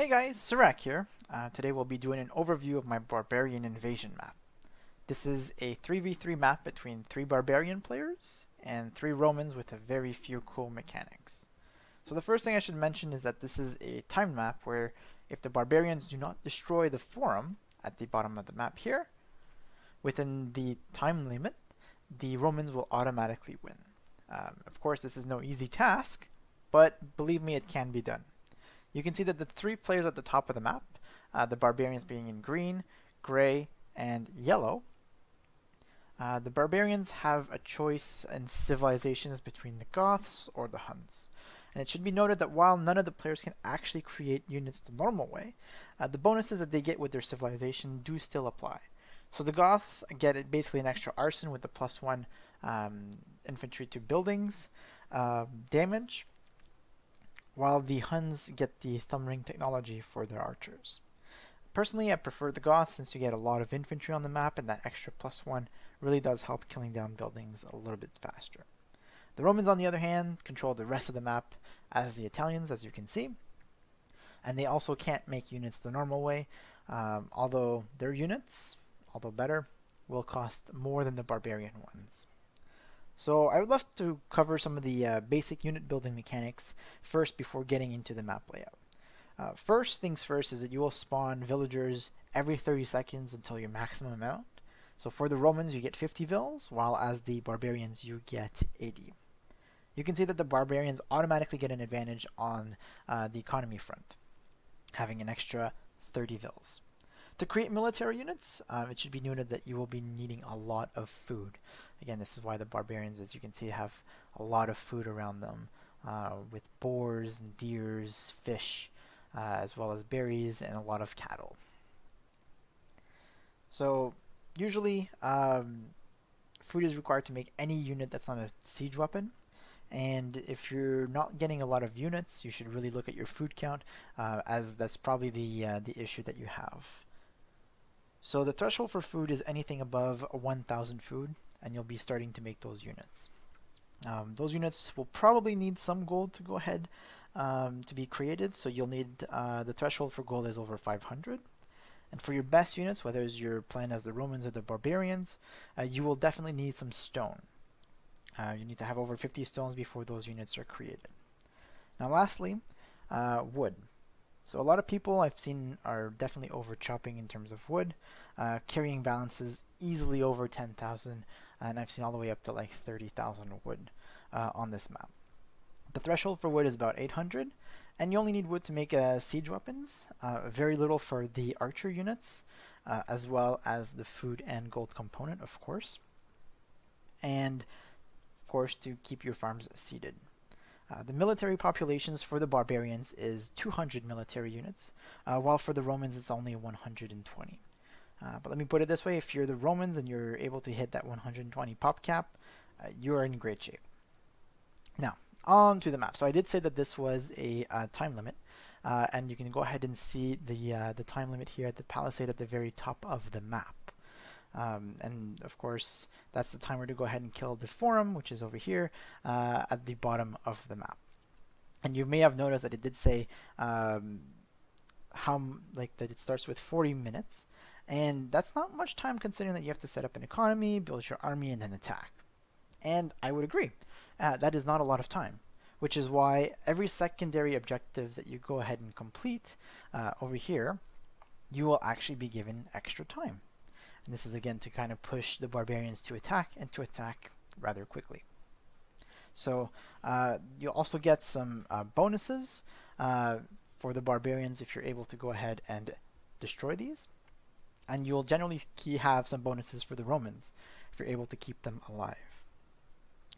Hey guys, Sirak here. Today we'll be doing an overview of my Barbarian Invasion Map. This is a 3v3 map between 3 Barbarian players and 3 Romans with a very few cool mechanics. So the first thing I should mention is that this is a timed map where if the Barbarians do not destroy the forum at the bottom of the map here, within the time limit, the Romans will automatically win. Of course, this is no easy task, but believe me, it can be done. You can see that the 3 players at the top of the map, the Barbarians being in green, gray, and yellow, the Barbarians have a choice in civilizations between the Goths or the Huns. And it should be noted that while none of the players can actually create units the normal way, the bonuses that they get with their civilization do still apply. So the Goths get basically an extra arson with the +1 infantry to buildings damage, while the Huns get the thumb ring technology for their archers. Personally, I prefer the Goths since you get a lot of infantry on the map, and that extra +1 really does help killing down buildings a little bit faster. The Romans, on the other hand, control the rest of the map as the Italians, as you can see, and they also can't make units the normal way, although their units, although better, will cost more than the barbarian ones. So I would love to cover some of the basic unit building mechanics first before getting into the map layout. First things first is that you will spawn villagers every 30 seconds until your maximum amount. So for the Romans you get 50 vills, while as the barbarians you get 80. You can see that the barbarians automatically get an advantage on the economy front, having an extra 30 vills. To create military units, it should be noted that you will be needing a lot of food. Again, this is why the barbarians, as you can see, have a lot of food around them, with boars and deers, fish, as well as berries and a lot of cattle. So usually food is required to make any unit that's not a siege weapon. And if you're not getting a lot of units, you should really look at your food count, as that's probably the issue that you have. So the threshold for food is anything above 1,000 food, and you'll be starting to make those units. Those units will probably need some gold to go ahead to be created, so you'll need the threshold for gold is over 500. And for your best units, whether it's your plan as the Romans or the Barbarians, you will definitely need some stone. You need to have over 50 stones before those units are created. Now lastly, wood. So a lot of people I've seen are definitely over chopping in terms of wood, carrying balances easily over 10,000, and I've seen all the way up to like 30,000 wood on this map. The threshold for wood is about 800, and you only need wood to make siege weapons, very little for the archer units, as well as the food and gold component, of course, and of course to keep your farms seeded. The military populations for the barbarians is 200 military units, while for the Romans it's only 120. But let me put it this way, if you're the Romans and you're able to hit that 120 pop cap, you're in great shape. Now, on to the map. So I did say that this was a time limit, and you can go ahead and see the time limit here at the palisade at the very top of the map. And of course, that's the timer to go ahead and kill the forum, which is over here at the bottom of the map. And you may have noticed that it did say that it starts with 40 minutes, and that's not much time considering that you have to set up an economy, build your army, and then attack. And I would agree, that is not a lot of time, which is why every secondary objectives that you go ahead and complete over here, you will actually be given extra time. And this is again to kind of push the barbarians to attack, and to attack rather quickly. So you'll also get some bonuses for the barbarians if you're able to go ahead and destroy these. And you'll generally have some bonuses for the Romans if you're able to keep them alive.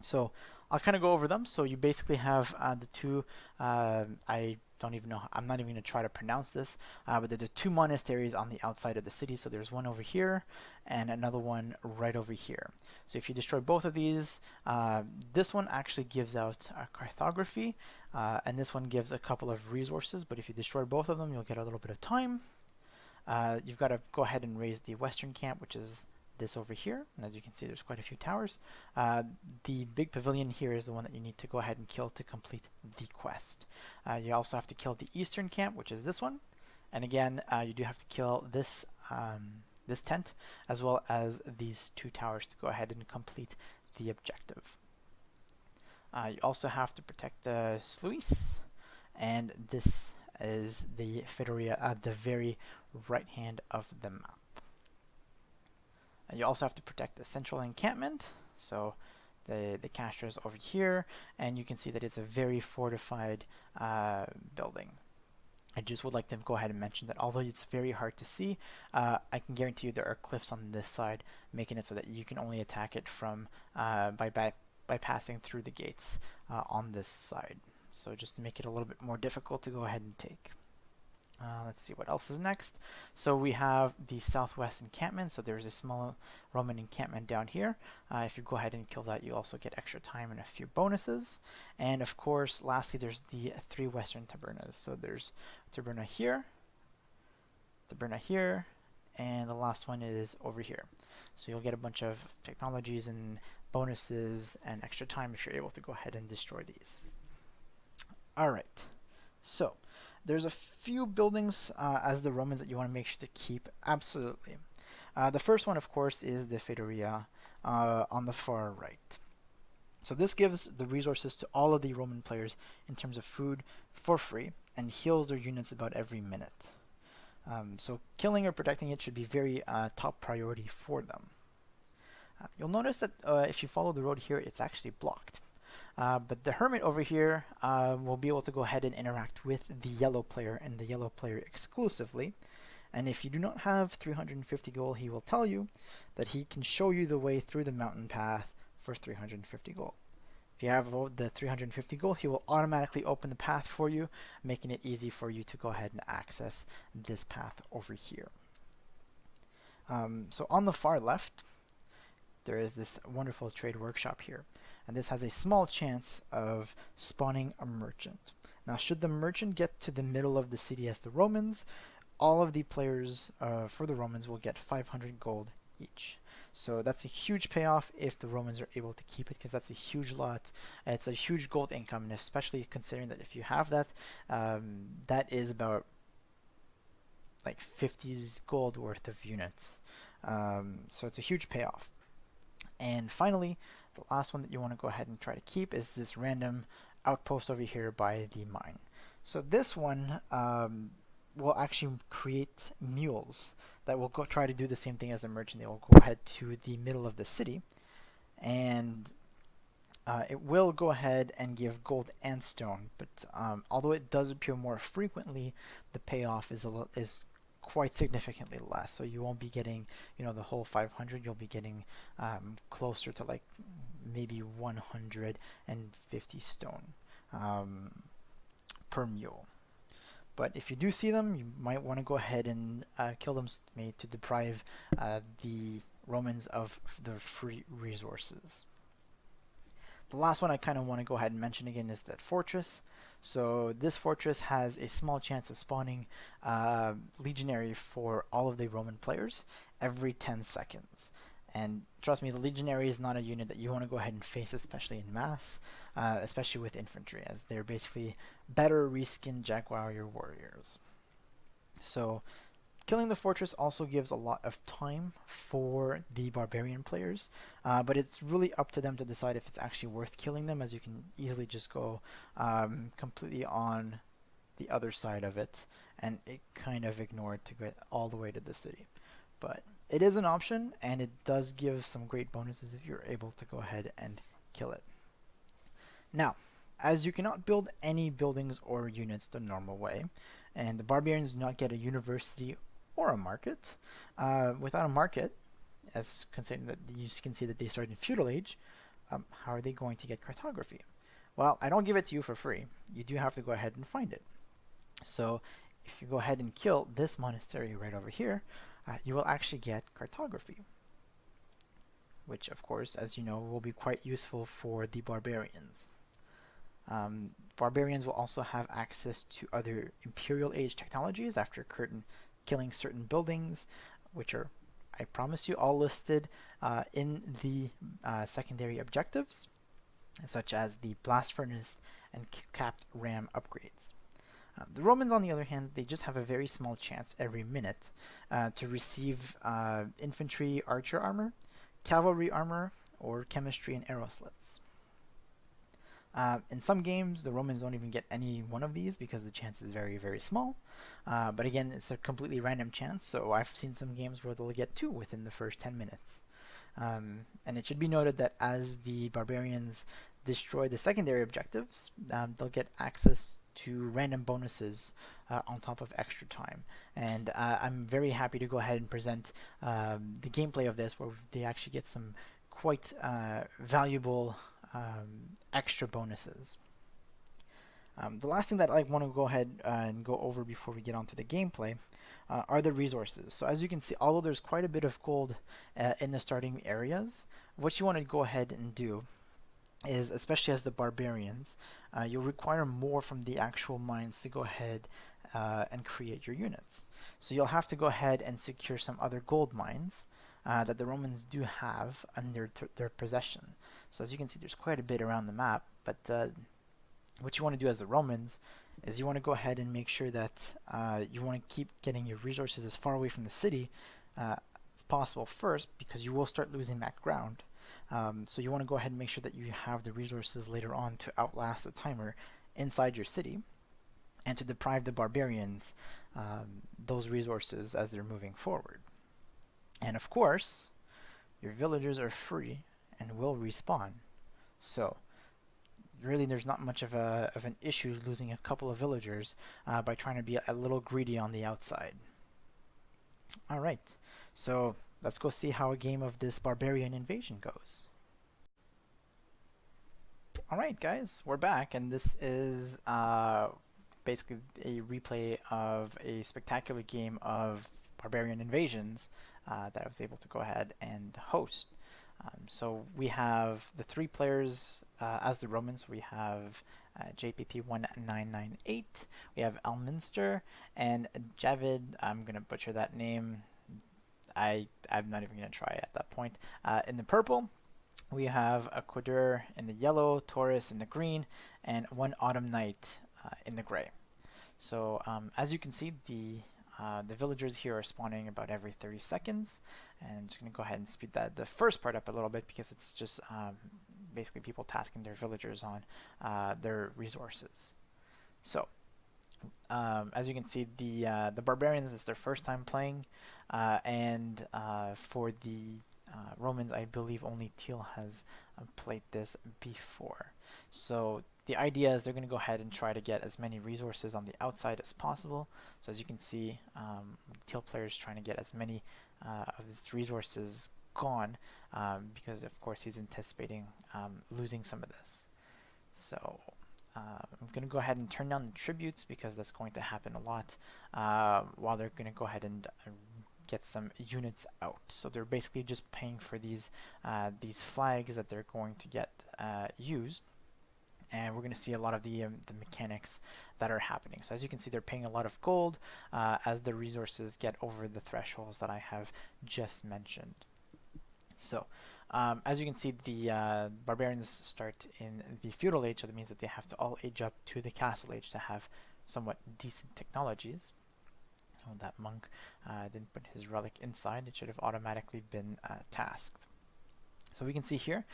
So I'll kind of go over them. So you basically have the two, I don't even know, I'm not even going to try to pronounce this, but there are 2 monasteries on the outside of the city. So there's one over here and another one right over here. So if you destroy both of these, this one actually gives out Cartography, and this one gives a couple of resources, but if you destroy both of them, you'll get a little bit of time. You've got to go ahead and raise the western camp, which is this over here, and as you can see there's quite a few towers. The big pavilion here is the one that you need to go ahead and kill to complete the quest. You also have to kill the eastern camp, which is this one, And again, you do have to kill this tent as well as these 2 towers to go ahead and complete the objective. You also have to protect the sluice, and this is the Fedoria at the very right hand of the map. You also have to protect the central encampment, so the caster is over here, and you can see that it's a very fortified building. I just would like to go ahead and mention that although it's very hard to see, I can guarantee you there are cliffs on this side, making it so that you can only attack it from by passing through the gates on this side. So just to make it a little bit more difficult to go ahead and take. Let's see what else is next. So we have the southwest encampment. So there's a small Roman encampment down here. If you go ahead and kill that, you also get extra time and a few bonuses. And of course, lastly, there's the 3 western tabernas. So there's taberna here, and the last one is over here. So you'll get a bunch of technologies and bonuses and extra time if you're able to go ahead and destroy these. All right. So there's a few buildings as the Romans that you want to make sure to keep. Absolutely. The first one, of course, is the Fedoria on the far right. So this gives the resources to all of the Roman players in terms of food for free and heals their units about every minute. So killing or protecting it should be very top priority for them. You'll notice that if you follow the road here, it's actually blocked. But the hermit over here will be able to go ahead and interact with the yellow player and the yellow player exclusively. And if you do not have 350 gold, he will tell you that he can show you the way through the mountain path for 350 gold. If you have the 350 gold, he will automatically open the path for you, making it easy for you to go ahead and access this path over here. So on the far left, there is this wonderful trade workshop here, and this has a small chance of spawning a merchant. Now, should the merchant get to the middle of the city as the Romans, all of the players for the Romans will get 500 gold each. So that's a huge payoff if the Romans are able to keep it, because that's a huge lot. It's a huge gold income, and especially considering that if you have that, that is about like 50 gold worth of units. So it's a huge payoff. And finally, the last one that you want to go ahead and try to keep is this random outpost over here by the mine. So this one will actually create mules that will go try to do the same thing as the merchant. They will go ahead to the middle of the city, and it will go ahead and give gold and stone. But although it does appear more frequently, the payoff is quite significantly less. So you won't be getting, the whole 500. You'll be getting closer to like maybe 150 stone per mule. But if you do see them, you might want to go ahead and kill them to deprive the Romans of their free resources. The last one I kind of want to go ahead and mention again is that fortress. So this fortress has a small chance of spawning legionary for all of the Roman players every 10 seconds. And trust me, the legionary is not a unit that you want to go ahead and face, especially in mass, especially with infantry, as they're basically better reskinned Jaguar warriors. So killing the fortress also gives a lot of time for the barbarian players, but it's really up to them to decide if it's actually worth killing them, as you can easily just go completely on the other side of it and it kind of ignore it to get all the way to the city. But it is an option, and it does give some great bonuses if you're able to go ahead and kill it. Now, as you cannot build any buildings or units the normal way, and the barbarians do not get a university or a market, without a market, as considering that you can see that they started in feudal age, how are they going to get cartography? Well, I don't give it to you for free. You do have to go ahead and find it. So if you go ahead and kill this monastery right over here, you will actually get cartography, which of course, as you know, will be quite useful for the barbarians. Barbarians will also have access to other imperial age technologies after killing certain buildings, which are, I promise you, all listed in the secondary objectives, such as the blast furnace and capped ram upgrades. The Romans, on the other hand, they just have a very small chance every minute to receive infantry archer armor, cavalry armor, or chemistry and arrow slits. In some games, the Romans don't even get any one of these because the chance is very, very small. But again, it's a completely random chance, so I've seen some games where they'll get 2 within the first 10 minutes. And it should be noted that as the barbarians destroy the secondary objectives, they'll get access to random bonuses on top of extra time. And I'm very happy to go ahead and present the gameplay of this, where they actually get some quite valuable extra bonuses. The last thing that I want to go ahead and go over before we get onto the gameplay are the resources. So as you can see, although there's quite a bit of gold in the starting areas, what you want to go ahead and do is, especially as the barbarians, you'll require more from the actual mines to go ahead and create your units. So you'll have to go ahead and secure some other gold mines that the Romans do have under their possession. So as you can see, there's quite a bit around the map, but what you want to do as the Romans is you want to go ahead and make sure that you want to keep getting your resources as far away from the city as possible first, because you will start losing that ground. So you want to go ahead and make sure that you have the resources later on to outlast the timer inside your city and to deprive the barbarians those resources as they're moving forward. And of course, your villagers are free and will respawn. So really there's not much of an issue losing a couple of villagers by trying to be a little greedy on the outside. Alright, so let's go see how a game of this barbarian invasion goes. Alright guys, we're back, and this is basically a replay of a spectacular game of barbarian invasions that I was able to go ahead and host. So we have the 3 players as the Romans. We have JPP 1998, we have Alminster, and Javid, I'm going to butcher that name, I'm not even going to try at that point. In the purple, we have a Quadur in the yellow, Taurus in the green, and one Autumn Knight in the gray. So as you can see, the villagers here are spawning about every 30 seconds, and I'm just going to go ahead and speed the first part up a little bit because it's just basically people tasking their villagers on their resources. So as you can see, the barbarians, is their first time playing, and for the Romans, I believe only Teal has played this before. So the idea is they're going to go ahead and try to get as many resources on the outside as possible. So as you can see, the Teal player is trying to get as many of his resources gone because of course he's anticipating losing some of this. So I'm going to go ahead and turn down the tributes because that's going to happen a lot while they're going to go ahead and get some units out. So they're basically just paying for these flags that they're going to get used, and we're going to see a lot of the mechanics that are happening. So as you can see, they're paying a lot of gold as the resources get over the thresholds that I have just mentioned. So as you can see, the barbarians start in the feudal age, so that means that they have to all age up to the castle age to have somewhat decent technologies. Oh, that monk didn't put his relic inside. It should have automatically been tasked. So we can see here,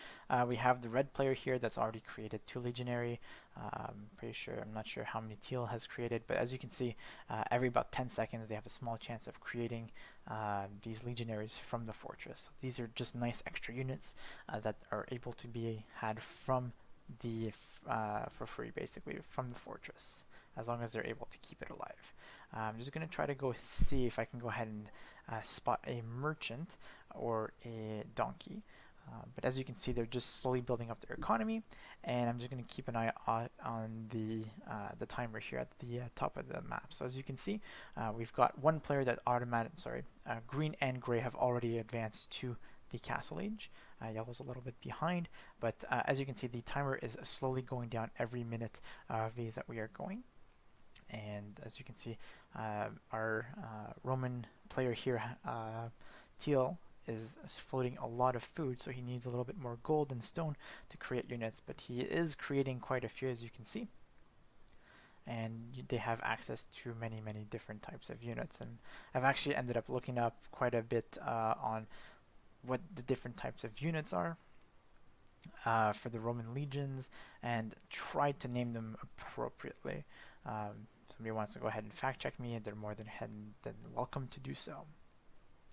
we have the red player here that's already created 2 legionary. I'm not sure how many Teal has created, but as you can see, every about 10 seconds they have a small chance of creating these legionaries from the fortress. So these are just nice extra units that are able to be had from the for free, basically, from the fortress, as long as they're able to keep it alive. I'm just going to try to go see if I can go ahead and spot a merchant or a donkey. But as you can see, they're just slowly building up their economy, and I'm just going to keep an eye out on the timer here at the top of the map. So as you can see, we've got one player that green and gray have already advanced to the castle age. Yellow's a little bit behind, but as you can see, the timer is slowly going down every minute of these that we are going. And as you can see, our Roman player here, Teal, is floating a lot of food, so he needs a little bit more gold and stone to create units, but he is creating quite a few, as you can see. and they have access to many different types of units. And I've actually ended up looking up quite a bit on what the different types of units are for the Roman legions and tried to name them appropriately. Somebody wants to go ahead and fact check me, they're more than welcome to do so.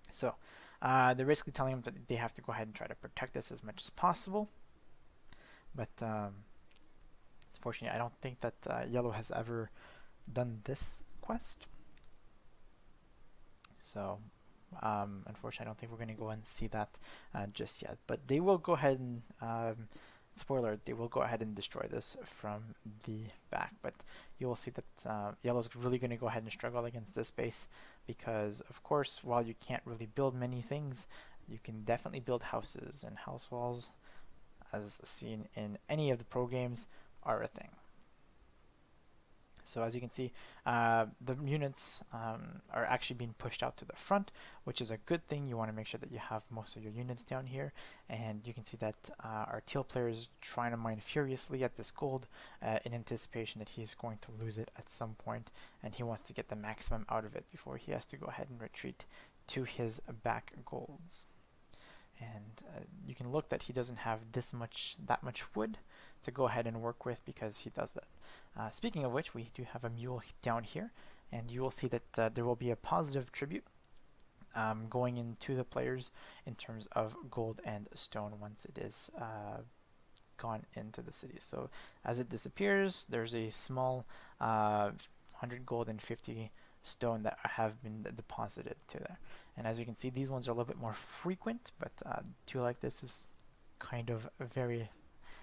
So they're basically telling them that they have to go ahead and try to protect this as much as possible. But unfortunately, I don't think that Yellow has ever done this quest. So unfortunately, I don't think we're going to go and see that just yet. But they will go ahead and, spoiler, they will go ahead and destroy this from the back. But you will see that Yellow's really going to go ahead and struggle against this base because, of course, while you can't really build many things, you can definitely build houses, and house walls, as seen in any of the pro games, are a thing. So as you can see, the units are actually being pushed out to the front, which is a good thing. You want to make sure that you have most of your units down here. And you can see that our teal player is trying to mine furiously at this gold in anticipation that he's going to lose it at some point, and he wants to get the maximum out of it before he has to go ahead and retreat to his back golds. And you can look that he doesn't have that much wood to go ahead and work with because he does that. Speaking of which, we do have a mule down here, and you will see that there will be a positive tribute going into the players in terms of gold and stone once it is gone into the city. So as it disappears, there's a small 100 gold and 50 stone that have been deposited to there. And as you can see, these ones are a little bit more frequent, but 2 like this is kind of very,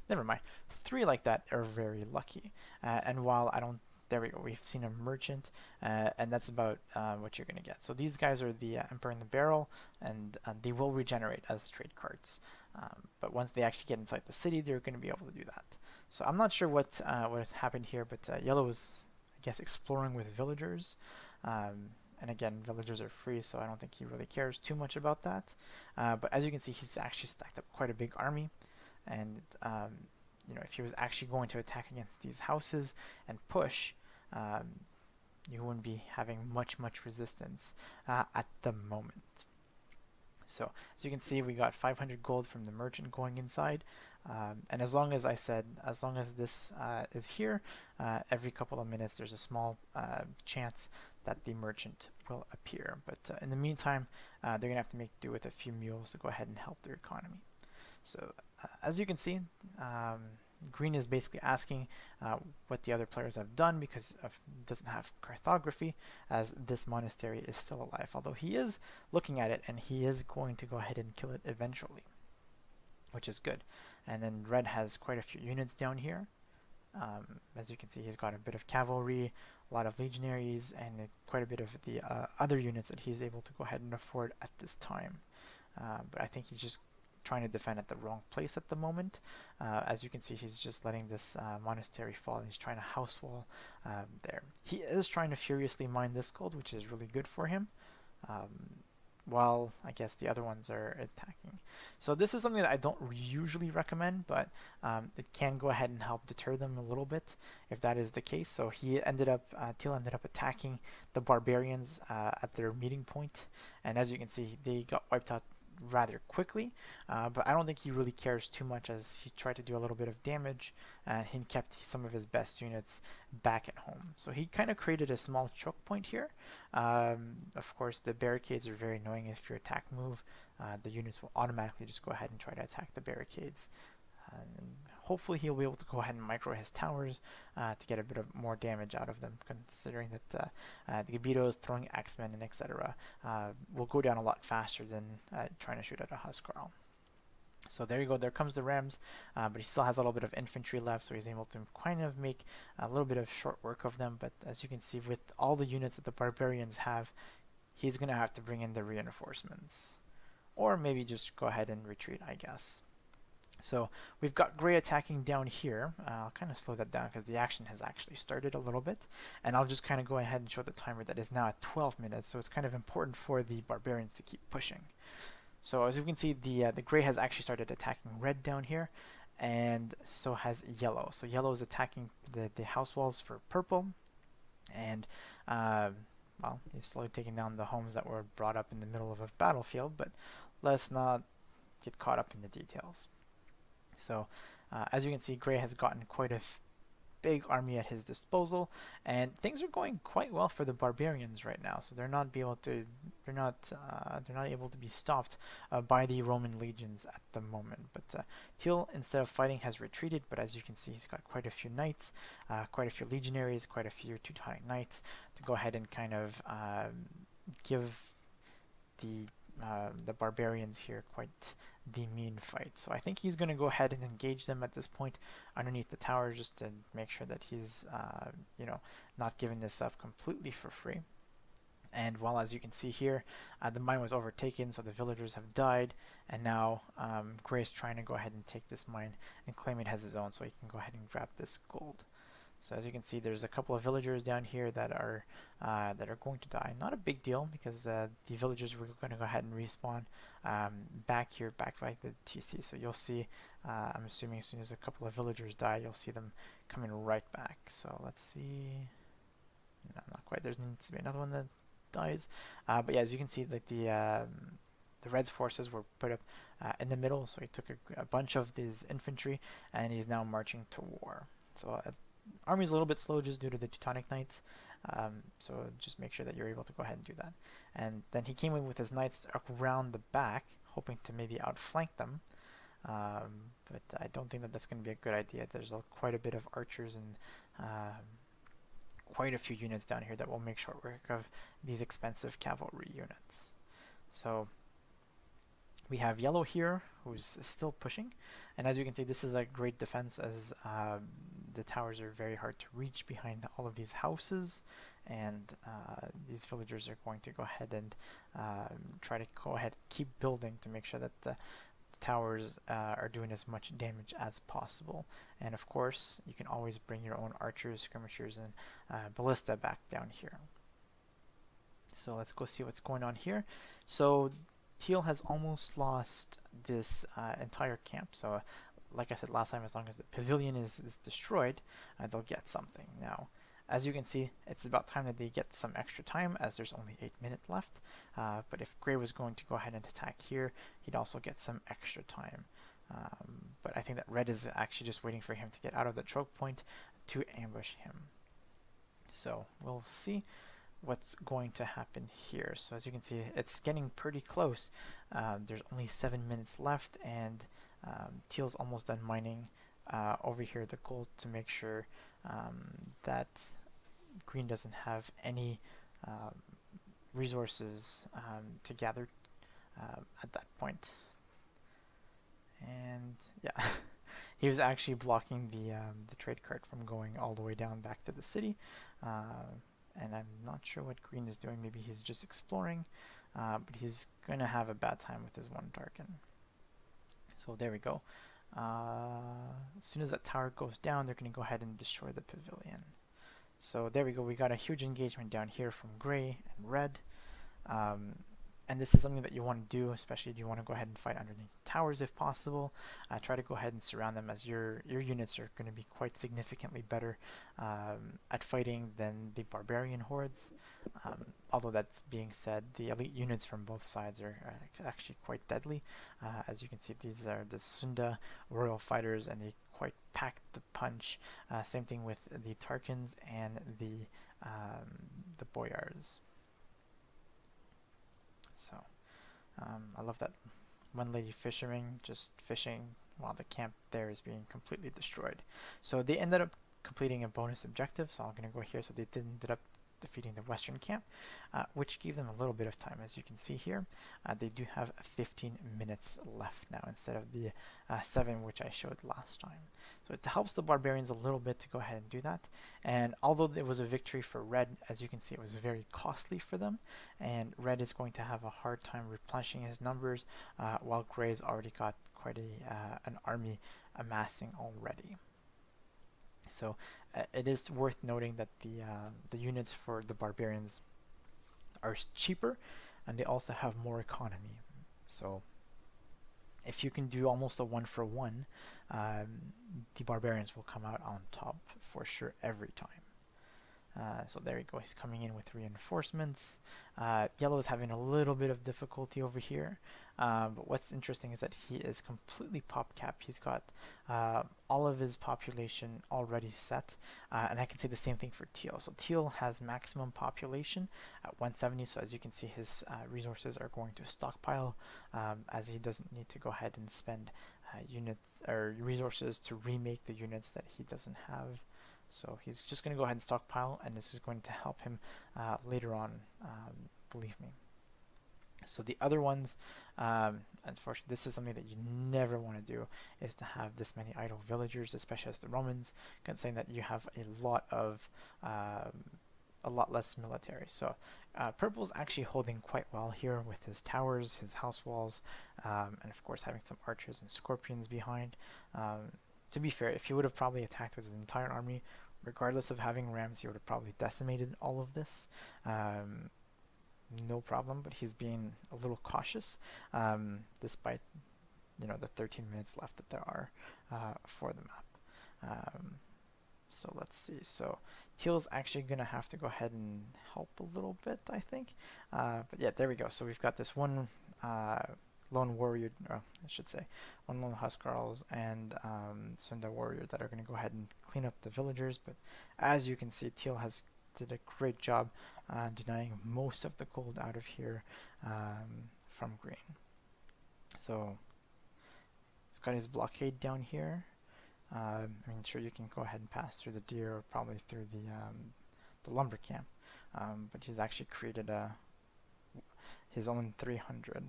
never mind, 3 like that are very lucky. And while I don't, there we go, we've seen a merchant, and that's about what you're going to get. So these guys are the Emperor in the Barrel, and they will regenerate as trade carts. But once they actually get inside the city, they're going to be able to do that. So I'm not sure what has happened here, but Yellow is, I guess, exploring with villagers. And again, villagers are free, so I don't think he really cares too much about that. But as you can see, he's actually stacked up quite a big army. And you know, if he was actually going to attack against these houses and push, you wouldn't be having much resistance at the moment. So as you can see, we got 500 gold from the merchant going inside. And as long as I said, as long as this is here, every couple of minutes there's a small chance that the merchant will appear. But in the meantime, they're going to have to make do with a few mules to go ahead and help their economy. So as you can see, Green is basically asking what the other players have done because it doesn't have cartography, as this monastery is still alive. Although he is looking at it, and he is going to go ahead and kill it eventually, which is good. And then Red has quite a few units down here. As you can see, he's got a bit of cavalry, a lot of legionaries, and quite a bit of the other units that he's able to go ahead and afford at this time. But I think he's just trying to defend at the wrong place at the moment. As you can see, he's just letting this monastery fall, and he's trying to house wall there. He is trying to furiously mine this gold, which is really good for him. While I guess the other ones are attacking. So this is something that I don't usually recommend, but it can go ahead and help deter them a little bit if that is the case. So he ended up, Teal ended up attacking the barbarians at their meeting point, and as you can see, they got wiped out rather quickly, but I don't think he really cares too much, as he tried to do a little bit of damage and he kept some of his best units back at home. So he kind of created a small choke point here. Of course, the barricades are very annoying. If your attack move, the units will automatically just go ahead and try to attack the barricades. And hopefully he'll be able to go ahead and micro his towers to get a bit of more damage out of them, considering that the Gabitos, throwing axemen, and etc. Will go down a lot faster than trying to shoot at a Huskarl. So there you go, there comes the Rams, but he still has a little bit of infantry left, so he's able to kind of make a little bit of short work of them. But as you can see, with all the units that the Barbarians have, he's going to have to bring in the reinforcements. Or maybe just go ahead and retreat, I guess. So we've got Gray attacking down here. I'll kind of slow that down because the action has actually started a little bit. And I'll just kind of go ahead and show the timer that is now at 12 minutes. So it's kind of important for the Barbarians to keep pushing. So as you can see, the Gray has actually started attacking Red down here. And so has Yellow. So Yellow is attacking the house walls for Purple. And well, he's slowly taking down the homes that were brought up in the middle of a battlefield, but let's not get caught up in the details. So as you can see, Gray has gotten quite a big army at his disposal, and things are going quite well for the barbarians right now. So they're not able to be stopped by the Roman legions at the moment. But Teal, instead of fighting, has retreated. But as you can see, he's got quite a few knights, quite a few legionaries, quite a few Teutonic knights to go ahead and kind of give the barbarians here quite the mean fight. So I think he's going to go ahead and engage them at this point underneath the tower, just to make sure that he's not giving this up completely for free. And while, as you can see here, the mine was overtaken, so the villagers have died, and now Gray's trying to go ahead and take this mine and claim it as his own so he can go ahead and grab this gold. So as you can see, there's a couple of villagers down here that are going to die. Not a big deal, because the villagers were going to go ahead and respawn back here, back by the TC. So you'll see, I'm assuming as soon as a couple of villagers die, you'll see them coming right back. So let's see. No, not quite. There needs to be another one that dies. But yeah, as you can see, like the Red's forces were put up in the middle, so he took a bunch of his infantry, and he's now marching to war. So army's a little bit slow just due to the Teutonic Knights, so just make sure that you're able to go ahead and do that. And then he came in with his knights around the back, hoping to maybe outflank them, but I don't think that that's going to be a good idea. There's quite a bit of archers and quite a few units down here that will make short work of these expensive cavalry units. So we have yellow here, who's still pushing, and as you can see, this is a great defense, as the towers are very hard to reach behind all of these houses, and these villagers are going to go ahead and try to go ahead and keep building to make sure that the towers are doing as much damage as possible. And of course, you can always bring your own archers, skirmishers, and ballista back down here. So let's go see what's going on here. So Teal has almost lost this entire camp. So like I said last time, as long as the pavilion is destroyed, they'll get something. Now, as you can see, it's about time that they get some extra time, as there's only 8 minutes left. But if Gray was going to go ahead and attack here, he'd also get some extra time. But I think that Red is actually just waiting for him to get out of the choke point to ambush him. So we'll see what's going to happen here. So as you can see, it's getting pretty close. There's only 7 minutes left, and Teal's almost done mining over here the gold to make sure that Green doesn't have any resources to gather at that point. And yeah, he was actually blocking the trade cart from going all the way down back to the city. And I'm not sure what Green is doing. Maybe he's just exploring, but he's going to have a bad time with his one Darkin. So there we go. As soon as that tower goes down, they're going to go ahead and destroy the pavilion. So there we go. We got a huge engagement down here from Gray and Red. And this is something that you want to do, especially if you want to go ahead and fight underneath towers if possible. Try to go ahead and surround them, as your units are going to be quite significantly better at fighting than the barbarian hordes. Although that's being said, the elite units from both sides are actually quite deadly. As you can see, these are the Sunda royal fighters, and they quite pack the punch. Same thing with the Tarkins and the Boyars. So I love that one lady fisherman just fishing while the camp there is being completely destroyed. So they ended up completing a bonus objective, so I'm going to go here. So they ended up defeating the western camp, which gave them a little bit of time. As you can see here, they do have 15 minutes left now instead of the 7 which I showed last time. So it helps the barbarians a little bit to go ahead and do that. And although it was a victory for Red, as you can see, it was very costly for them, and Red is going to have a hard time replenishing his numbers, while Gray's already got quite an army amassing already. So it is worth noting that the units for the barbarians are cheaper, and they also have more economy. So if you can do almost a 1-for-1, the barbarians will come out on top for sure every time. So there you go, he's coming in with reinforcements. Yellow is having a little bit of difficulty over here, but what's interesting is that he is completely pop capped. He's got all of his population already set, and I can say the same thing for teal. So teal has maximum population at 170, so as you can see his resources are going to stockpile, as he doesn't need to go ahead and spend units or resources to remake the units that he doesn't have. So he's just going to go ahead and stockpile, and this is going to help him later on, believe me. So the other ones, unfortunately, this is something that you never want to do, is to have this many idle villagers, especially as the Romans, considering that you have a lot less military. So purple's actually holding quite well here with his towers, his house walls, and of course having some archers and scorpions behind. To be fair, if he would have probably attacked with his entire army, regardless of having rams, he would have probably decimated all of this. No problem, but he's being a little cautious, despite the 13 minutes left that there are for the map. So let's see. So teal's actually gonna have to go ahead and help a little bit, I think. But yeah, there we go. So we've got this one lone warrior, I should say, one lone huscarls and Sunda warrior that are going to go ahead and clean up the villagers. But as you can see, teal has did a great job denying most of the gold out of here from green. So he's got his blockade down here. I mean, sure, you can go ahead and pass through the deer or probably through the lumber camp, but he's actually created his own 300.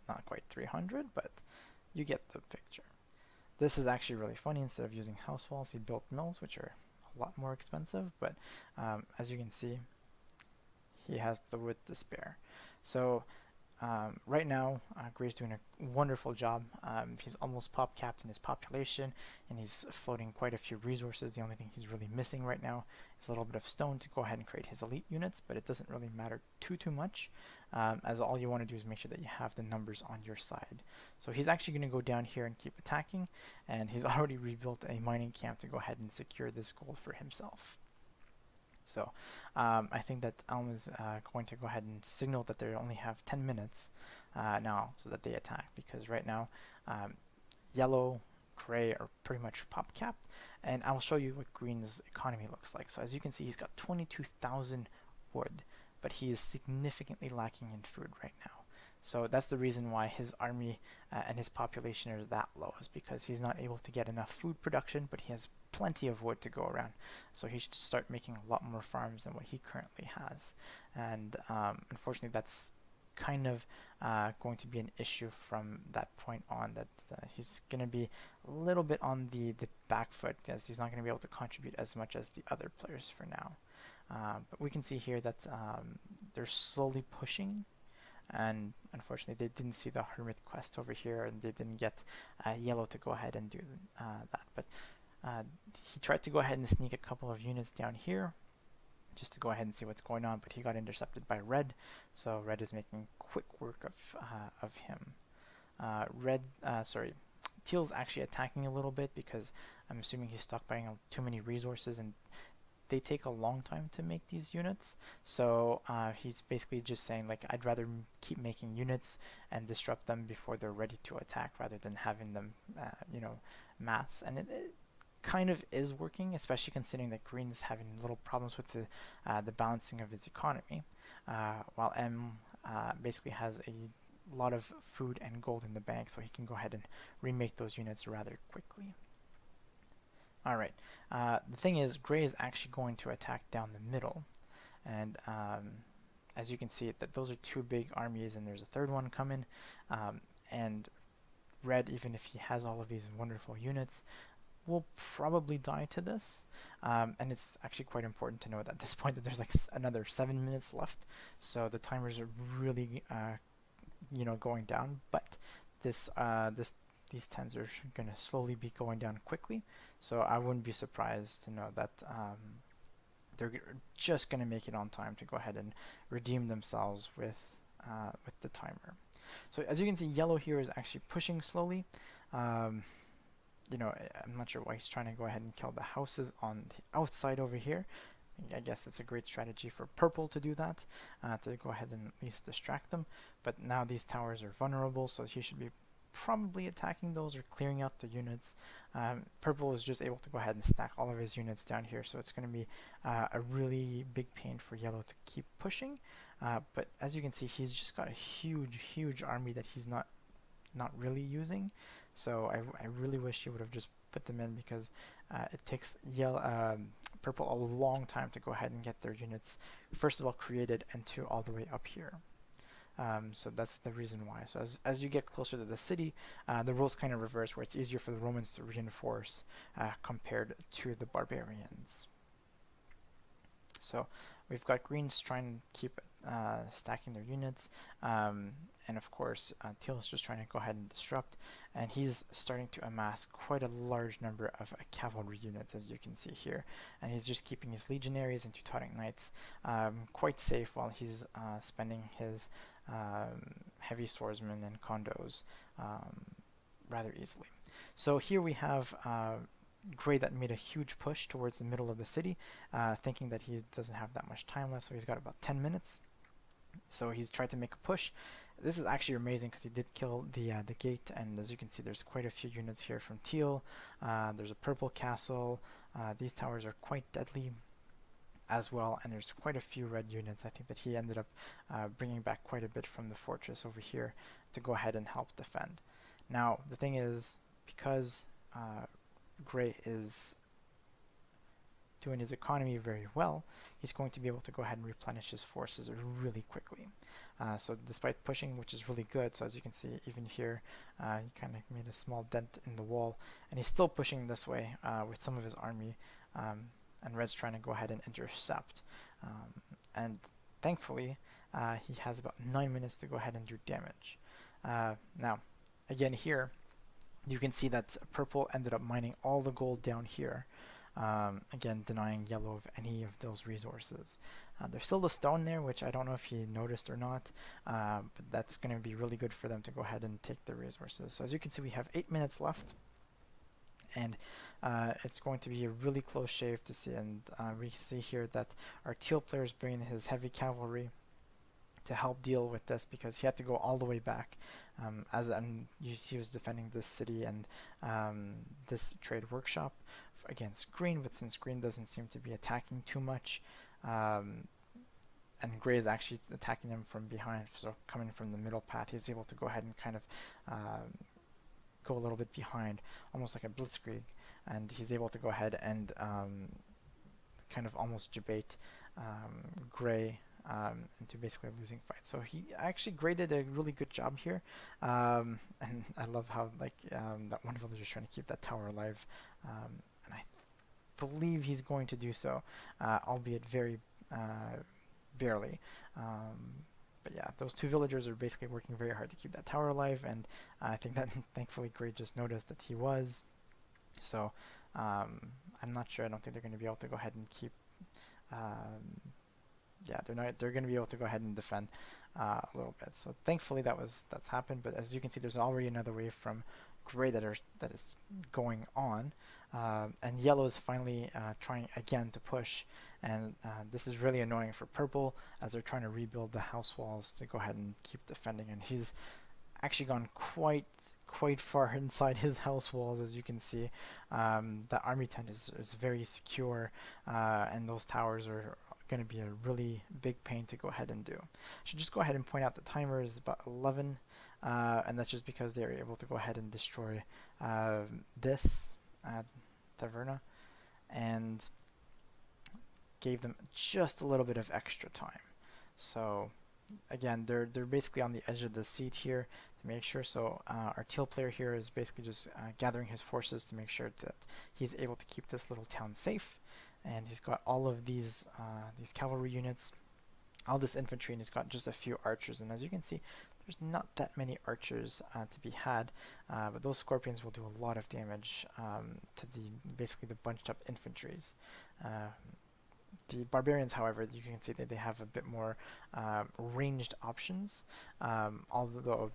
Not quite 300, but you get the picture. This is actually really funny. Instead of using house walls, he built mills, which are a lot more expensive, but as you can see, he has the wood to spare. So right now, Gray's doing a wonderful job. He's almost pop capped in his population, and he's floating quite a few resources. The only thing he's really missing right now is a little bit of stone to go ahead and create his elite units, but it doesn't really matter too much, as all you want to do is make sure that you have the numbers on your side. So he's actually going to go down here and keep attacking, and he's already rebuilt a mining camp to go ahead and secure this gold for himself. So I think that Elm is going to go ahead and signal that they only have 10 minutes now so that they attack, because right now yellow, gray are pretty much pop capped, and I'll show you what green's economy looks like. So as you can see, he's got 22,000 wood, but he is significantly lacking in food right now. So that's the reason why his army and his population are that low, is because he's not able to get enough food production, but he has plenty of wood to go around. So he should start making a lot more farms than what he currently has. And unfortunately, that's kind of going to be an issue from that point on, that he's going to be a little bit on the back foot, as he's not going to be able to contribute as much as the other players for now. But we can see here that they're slowly pushing, and unfortunately they didn't see the hermit quest over here, and they didn't get yellow to go ahead and do that. But he tried to go ahead and sneak a couple of units down here just to go ahead and see what's going on, but he got intercepted by red, so red is making quick work of him. Teal's actually attacking a little bit, because I'm assuming he's stockpiling too many resources, and they take a long time to make these units. So he's basically just saying, like, I'd rather keep making units and disrupt them before they're ready to attack, rather than having them mass. And it kind of is working, especially considering that green's having little problems with the balancing of his economy, while M basically has a lot of food and gold in the bank, so he can go ahead and remake those units rather quickly. Alright, the thing is, gray is actually going to attack down the middle, and as you can see, that those are two big armies, and there's a third one coming, and red, even if he has all of these wonderful units, will probably die to this. And it's actually quite important to note at this point that there's like another 7 minutes left, so the timers are really going down, but these 10s are going to slowly be going down quickly, so I wouldn't be surprised to know that they're just going to make it on time to go ahead and redeem themselves with the timer. So as you can see, yellow here is actually pushing slowly. you know, I'm not sure why he's trying to go ahead and kill the houses on the outside over here. I guess it's a great strategy for purple to do that, to go ahead and at least distract them. But now these towers are vulnerable, so he should be probably attacking those or clearing out the units. Purple is just able to go ahead and stack all of his units down here, so it's going to be a really big pain for yellow to keep pushing. But as you can see, he's just got a huge army that he's not really using. So I really wish he would have just put them in, because it takes purple a long time to go ahead and get their units, first of all, created and two, all the way up here. So that's the reason why. So as you get closer to the city, the roles kind of reverse, where it's easier for the Romans to reinforce compared to the barbarians. So we've got greens trying to keep stacking their units, and of course teal is just trying to go ahead and disrupt, and he's starting to amass quite a large number of cavalry units, as you can see here, and he's just keeping his legionaries and Teutonic knights quite safe, while he's spending his heavy swordsmen and condos rather easily. So here we have Gray that made a huge push towards the middle of the city, thinking that he doesn't have that much time left, so he's got about 10 minutes. So he's tried to make a push. This is actually amazing, because he did kill the gate, and as you can see, there's quite a few units here from teal. There's a purple castle. These towers are quite deadly as well, and there's quite a few red units. I think that he ended up bringing back quite a bit from the fortress over here to go ahead and help defend. Now the thing is, because Gray is doing his economy very well, he's going to be able to go ahead and replenish his forces really quickly. So despite pushing, which is really good, so as you can see, even here, he kind of made a small dent in the wall, and he's still pushing this way with some of his army, and red's trying to go ahead and intercept. And thankfully, he has about 9 minutes to go ahead and do damage. Now, again here, you can see that purple ended up mining all the gold down here, again denying yellow of any of those resources. There's still the stone there, which I don't know if he noticed or not, but that's going to be really good for them to go ahead and take the resources. So as you can see, we have 8 minutes left, and it's going to be a really close shave to see, and we see here that our teal player is bringing his heavy cavalry to help deal with this, because he had to go all the way back, as he was defending this city and this trade workshop against green, but since green doesn't seem to be attacking too much, and Gray is actually attacking them from behind, so coming from the middle path, he's able to go ahead and kind of go a little bit behind, almost like a blitzkrieg, and he's able to go ahead and kind of almost debate Gray into basically a losing fight. So he actually Gray did a really good job here, and I love how that one villager is trying to keep that tower alive, and I believe he's going to do so, albeit very barely. But yeah, those two villagers are basically working very hard to keep that tower alive, and I think that thankfully Gray just noticed that he was. So I'm not sure. I don't think they're going to be able to go ahead and keep. Yeah, they're going to be able to go ahead and defend a little bit. So thankfully that's happened. But as you can see, there's already another wave from Gray that is going on, and yellow is finally trying again to push, and this is really annoying for purple, as they're trying to rebuild the house walls to go ahead and keep defending, and he's actually gone quite far inside his house walls, as you can see. The army tent is very secure, and those towers are going to be a really big pain to go ahead and do. I should just go ahead and point out the timer is about 11, and that's just because they're able to go ahead and destroy this taverna, and gave them just a little bit of extra time. So again, they're basically on the edge of the seat here to make sure. So our teal player here is basically just gathering his forces to make sure that he's able to keep this little town safe. And he's got all of these cavalry units, all this infantry, and he's got just a few archers. And as you can see, there's not that many archers to be had, but those scorpions will do a lot of damage to basically the bunched up infantries. The barbarians, however, you can see that they have a bit more ranged options. Although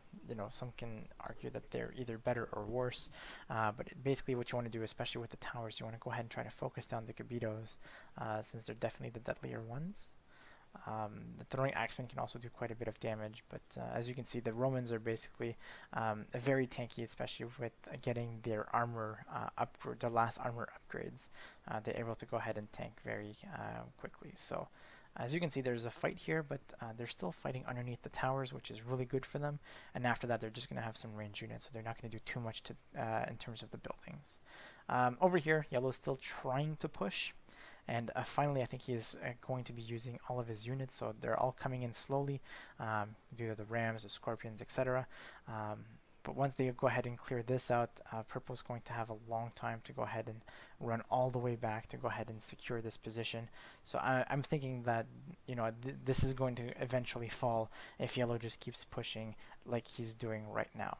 some can argue that they're either better or worse. But basically, what you want to do, especially with the towers, you want to go ahead and try to focus down the Gabitos, since they're definitely the deadlier ones. The throwing axemen can also do quite a bit of damage, but as you can see, the Romans are basically very tanky, especially with getting their armor upgrade, the last armor upgrades. They're able to go ahead and tank very quickly. So as you can see, there's a fight here, but they're still fighting underneath the towers, which is really good for them. And after that, they're just going to have some range units, so they're not going to do too much in terms of the buildings. Over here, Yellow's still trying to push. And finally, I think he is going to be using all of his units, so they're all coming in slowly due to the rams, the scorpions, etc. But once they go ahead and clear this out, Purple's going to have a long time to go ahead and run all the way back to go ahead and secure this position. So I'm thinking that this is going to eventually fall if Yellow just keeps pushing like he's doing right now.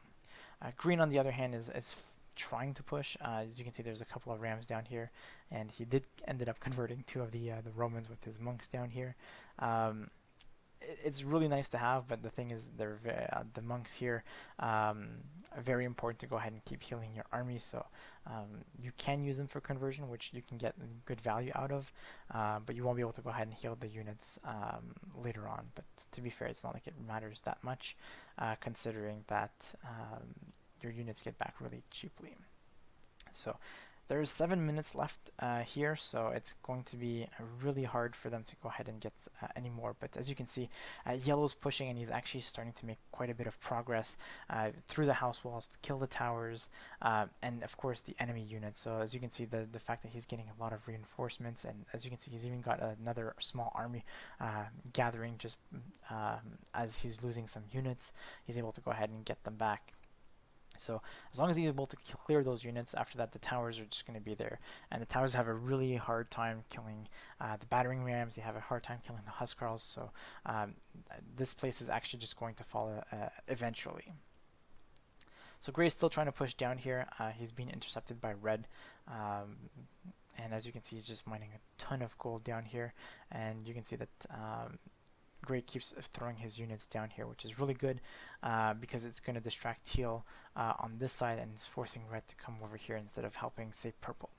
Green, on the other hand, is trying to push. As you can see, there's a couple of rams down here, and he ended up converting two of the Romans with his monks down here. It's really nice to have, but the thing is, the monks here are very important to go ahead and keep healing your army. So you can use them for conversion, which you can get good value out of, but you won't be able to go ahead and heal the units later on. But to be fair, it's not like it matters that much, considering that your units get back really cheaply. So there's 7 minutes left here, so it's going to be really hard for them to go ahead and get any more. But as you can see, Yellow's pushing, and he's actually starting to make quite a bit of progress through the house walls to kill the towers, and of course the enemy units. So as you can see, the fact that he's getting a lot of reinforcements, and as you can see, he's even got another small army gathering just as he's losing some units. He's able to go ahead and get them back. So as long as he's able to clear those units, after that the towers are just going to be there. And the towers have a really hard time killing the battering rams. They have a hard time killing the huskarls. So this place is actually just going to fall eventually. So Gray's still trying to push down here. He's being intercepted by Red. And as you can see, he's just mining a ton of gold down here. And you can see that Gray keeps throwing his units down here, which is really good because it's going to distract Teal on this side, and it's forcing Red to come over here instead of helping, say, Purple.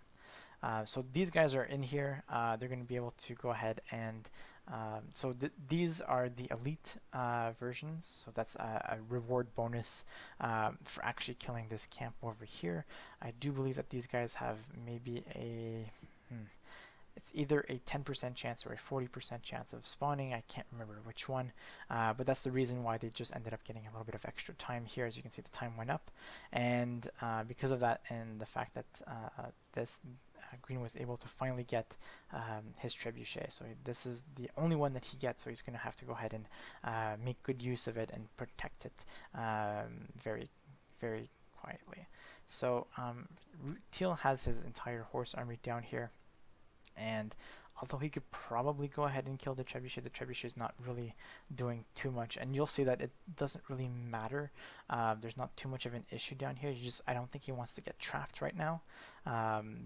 So these guys are in here. They're going to be able to go ahead and these are the elite versions. So that's a reward bonus for actually killing this camp over here. I do believe that these guys have maybe it's either a 10% chance or a 40% chance of spawning. I can't remember which one, but that's the reason why they just ended up getting a little bit of extra time here. As you can see, the time went up, and because of that and the fact that Green was able to finally get his Trebuchet. So this is the only one that he gets, so he's going to have to go ahead and make good use of it and protect it very, very quietly. So Teal has his entire horse army down here. And although he could probably go ahead and kill the Trebuchet is not really doing too much. And you'll see that it doesn't really matter. There's not too much of an issue down here. I don't think he wants to get trapped right now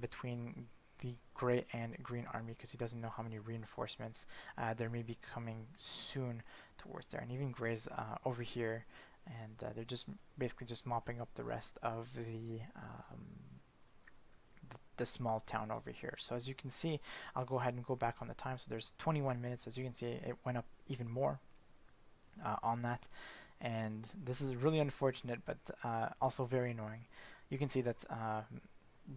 between the Gray and Green army, because he doesn't know how many reinforcements there may be coming soon towards there. And even Gray's over here, and they're just basically just mopping up the rest of the small town over here. So as you can see, I'll go ahead and go back on the time. So there's 21 minutes. As you can see, it went up even more on that. And this is really unfortunate, but also very annoying. You can see that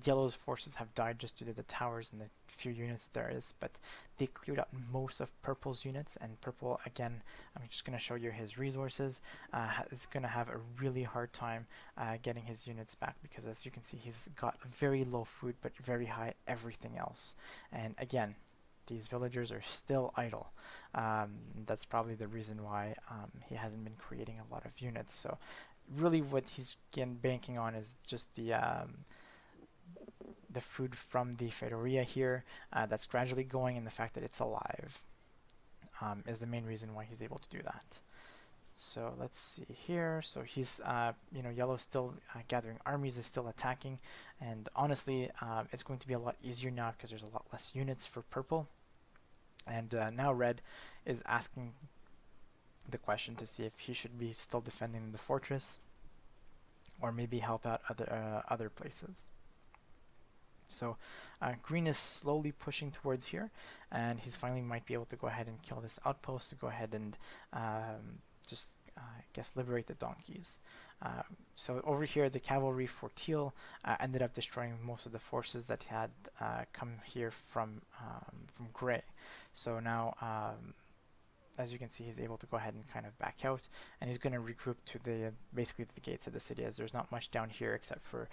Yellow's forces have died just due to the towers and the few units that there is, but they cleared out most of Purple's units, and Purple, again, I'm just going to show you his resources, is going to have a really hard time getting his units back, because as you can see, he's got very low food but very high everything else. And again, these villagers are still idle. That's probably the reason why he hasn't been creating a lot of units. So really what he's banking on is just the food from the Fedoria here that's gradually going, and the fact that it's alive is the main reason why he's able to do that. So let's see here. So he's, Yellow's still gathering armies, is still attacking, and honestly, it's going to be a lot easier now because there's a lot less units for Purple. And now red is asking the question to see if he should be still defending the fortress or maybe help out other places. So green is slowly pushing towards here, and he's finally might be able to go ahead and kill this outpost to go ahead and just I guess liberate the donkeys. So over here, the cavalry for teal ended up destroying most of the forces that had come here from gray. So now as you can see, he's able to go ahead and kind of back out, and he's going to regroup to the basically to the gates of the city, as there's not much down here except for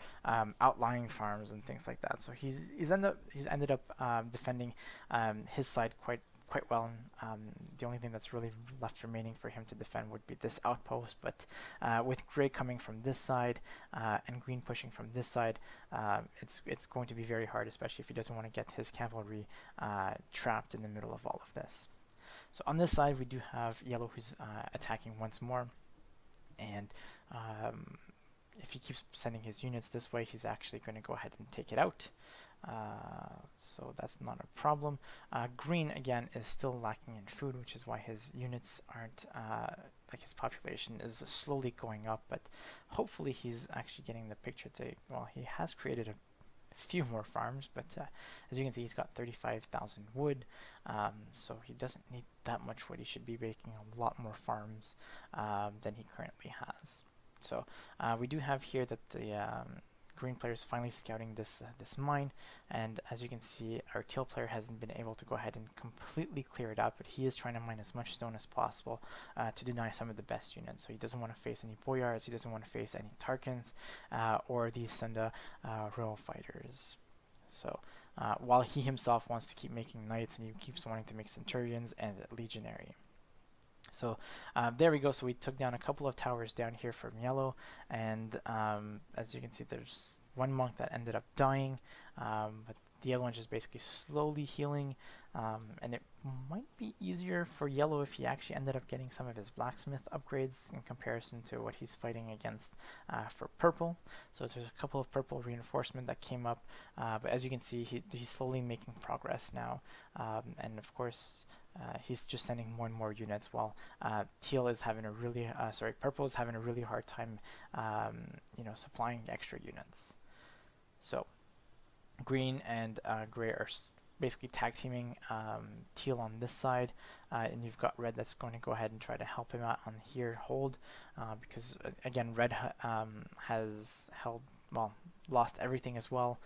outlying farms and things like that. So he's ended up defending his side quite well. The only thing that's really left remaining for him to defend would be this outpost, but with gray coming from this side and green pushing from this side, it's going to be very hard, especially if he doesn't want to get his cavalry trapped in the middle of all of this. So on this side, we do have yellow who's attacking once more, and if he keeps sending his units this way, he's actually going to go ahead and take it out. So that's not a problem. Green, again, is still lacking in food, which is why his units aren't, like his population is slowly going up, but hopefully he's actually getting the picture to, well, he has created a few more farms, but as you can see, he's got 35,000 wood, so he doesn't need that much wood. He should be making a lot more farms than he currently has. So we do have here that the green player is finally scouting this mine, and as you can see, our teal player hasn't been able to go ahead and completely clear it out, but he is trying to mine as much stone as possible to deny some of the best units. So he doesn't want to face any boyards, he doesn't want to face any Tarkans or these Sunda royal fighters. So while he himself wants to keep making knights, and he keeps wanting to make centurions and legionary. So there we go. So we took down a couple of towers down here from yellow, and as you can see, there's one monk that ended up dying, but the other one just basically slowly healing, and it might be easier for yellow if he actually ended up getting some of his blacksmith upgrades in comparison to what he's fighting against for purple. So there's a couple of purple reinforcement that came up, but as you can see, he's slowly making progress now, and of course he's just sending more and more units, while teal is having a really purple is having a really hard time supplying extra units. So green and gray are basically tag teaming teal on this side, and you've got red that's going to go ahead and try to help him out on here hold, because again red has lost everything as well,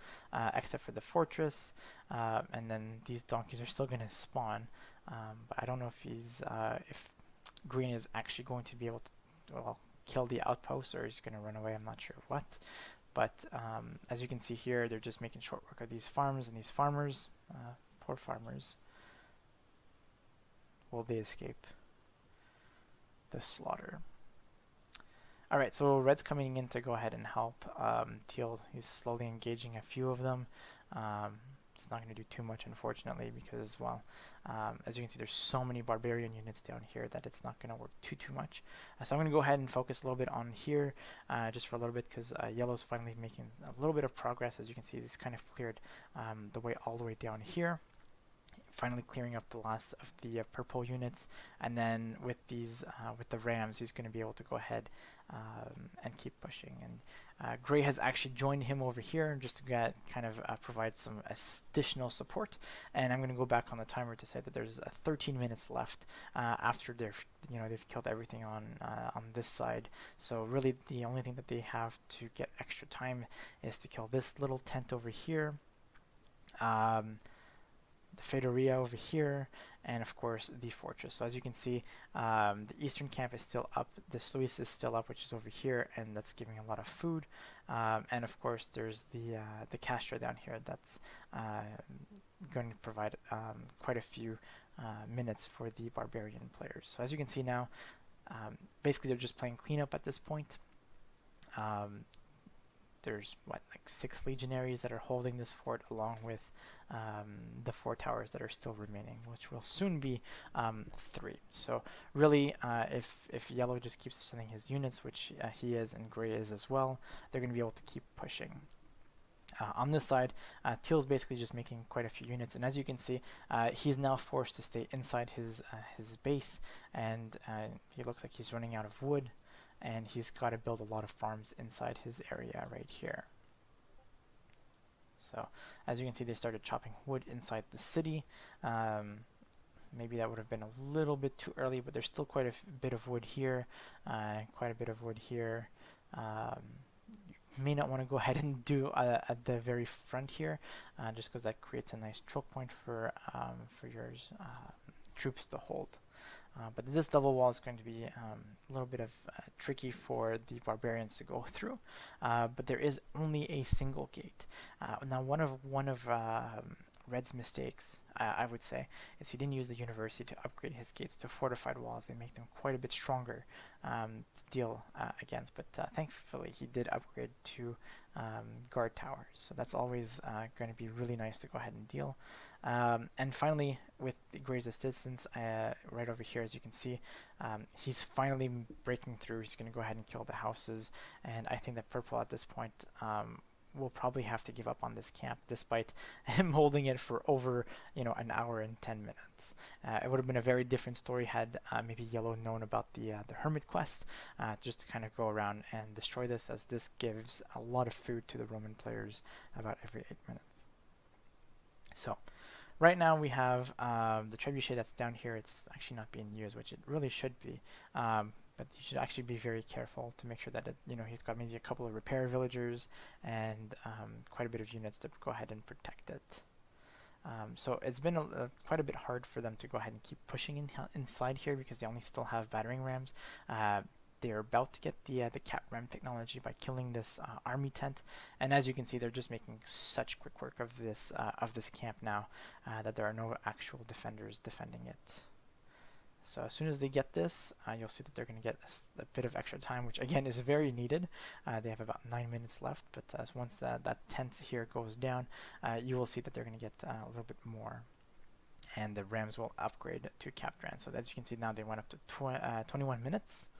except for the fortress, and then these donkeys are still going to spawn, but I don't know if green is actually going to be able to kill the outpost, or he's going to run away. I'm not sure what. But as you can see here, they're just making short work of these farms and these farmers. Poor farmers. Will they escape the slaughter? Alright, so red's coming in to go ahead and help teal. He's slowly engaging a few of them. It's not going to do too much, unfortunately, because, well, as you can see, there's so many barbarian units down here that it's not going to work too much. So I'm going to go ahead and focus a little bit on here, just for a little bit, because yellow's finally making a little bit of progress. As you can see, this kind of cleared the way all the way down here, finally clearing up the last of the purple units, and then with these with the rams, he's going to be able to go ahead and keep pushing. And gray has actually joined him over here just to kind of provide some additional support. And I'm going to go back on the timer to say that there's 13 minutes left after they've killed everything on this side. So really the only thing that they have to get extra time is to kill this little tent over here, the Fedoria over here, and of course the fortress. So as you can see, the eastern camp is still up, the Sluis is still up, which is over here, and that's giving a lot of food. And of course there's the Castra down here that's going to provide quite a few minutes for the barbarian players. So as you can see now, basically they're just playing cleanup at this point. There's like 6 legionaries that are holding this fort, along with the 4 towers that are still remaining, which will soon be 3. So really, if yellow just keeps sending his units, which he is and gray is as well, they're going to be able to keep pushing. On this side, Teal's basically just making quite a few units, and as you can see, he's now forced to stay inside his base, and he looks like he's running out of wood, and he's got to build a lot of farms inside his area right here. So as you can see, they started chopping wood inside the city. Maybe that would have been a little bit too early, but there's still quite a bit of wood here, quite a bit of wood here. You may not want to go ahead and do at the very front here, just because that creates a nice choke point for your troops to hold. But this double wall is going to be a little bit of tricky for the barbarians to go through. But there is only a single gate. Now, one of Red's mistakes, I would say, is he didn't use the university to upgrade his gates to fortified walls. They make them quite a bit stronger to deal against. But thankfully, he did upgrade to guard towers. So that's always going to be really nice to go ahead and deal. And finally, with the greatest assistance, right over here, as you can see, he's finally breaking through. He's going to go ahead and kill the houses, and I think that purple at this point will probably have to give up on this camp, despite him holding it for over an hour and 10 minutes. It would have been a very different story had maybe yellow known about the hermit quest, just to kind of go around and destroy this, as this gives a lot of food to the Roman players about every 8 minutes. So right now we have the trebuchet that's down here. It's actually not being used, which it really should be. But you should actually be very careful to make sure that he's got maybe a couple of repair villagers and quite a bit of units to go ahead and protect it. So it's been quite a bit hard for them to go ahead and keep pushing inside here, because they only still have battering rams. They're about to get the cap ram technology by killing this army tent, and as you can see, they're just making such quick work of this camp now that there are no actual defenders defending it. So as soon as they get this, you'll see that they're going to get a bit of extra time, which again is very needed. They have about 9 minutes left, but once that tent here goes down, you will see that they're going to get a little bit more, and the rams will upgrade to Capdran. So as you can see now, they went up to 21 minutes.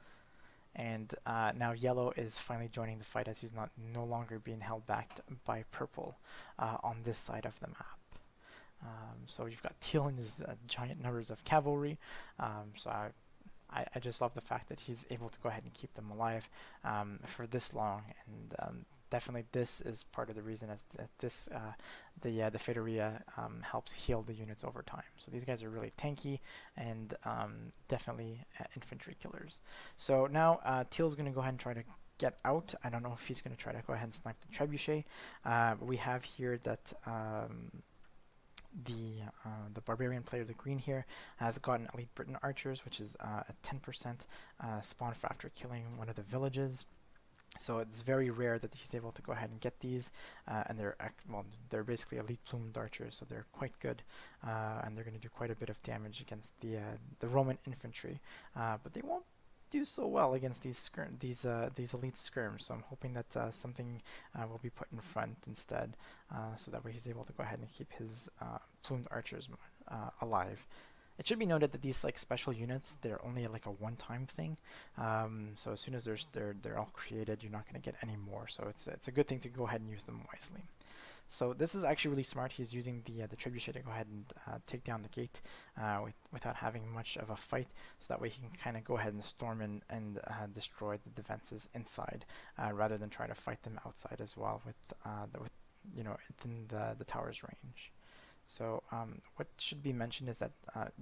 And now yellow is finally joining the fight, as he's no longer being held back by purple on this side of the map. So you've got teal and his giant numbers of cavalry. So I just love the fact that he's able to go ahead and keep them alive for this long, and definitely this is part of the reason as that this the Fedoria helps heal the units over time. So these guys are really tanky and definitely infantry killers. So now Teal's going to go ahead and try to get out. I don't know if he's going to try to go ahead and snipe the trebuchet. We have here that the barbarian player, the green here, has gotten elite Britain archers, which is a 10% spawn for after killing one of the villages. So it's very rare that he's able to go ahead and get these, and they're basically elite plumed archers, so they're quite good, and they're going to do quite a bit of damage against the Roman infantry, but they won't do so well against these elite skirms. So I'm hoping that something will be put in front instead, so that way he's able to go ahead and keep his plumed archers alive. It should be noted that these special units, they're only a one-time thing. So as soon as they're all created, you're not going to get any more. So it's a good thing to go ahead and use them wisely. So this is actually really smart. He's using the trebuchet to go ahead and take down the gate without having much of a fight. So that way he can kind of go ahead and storm in and destroy the defenses inside, rather than try to fight them outside as well within the tower's range. So what should be mentioned is that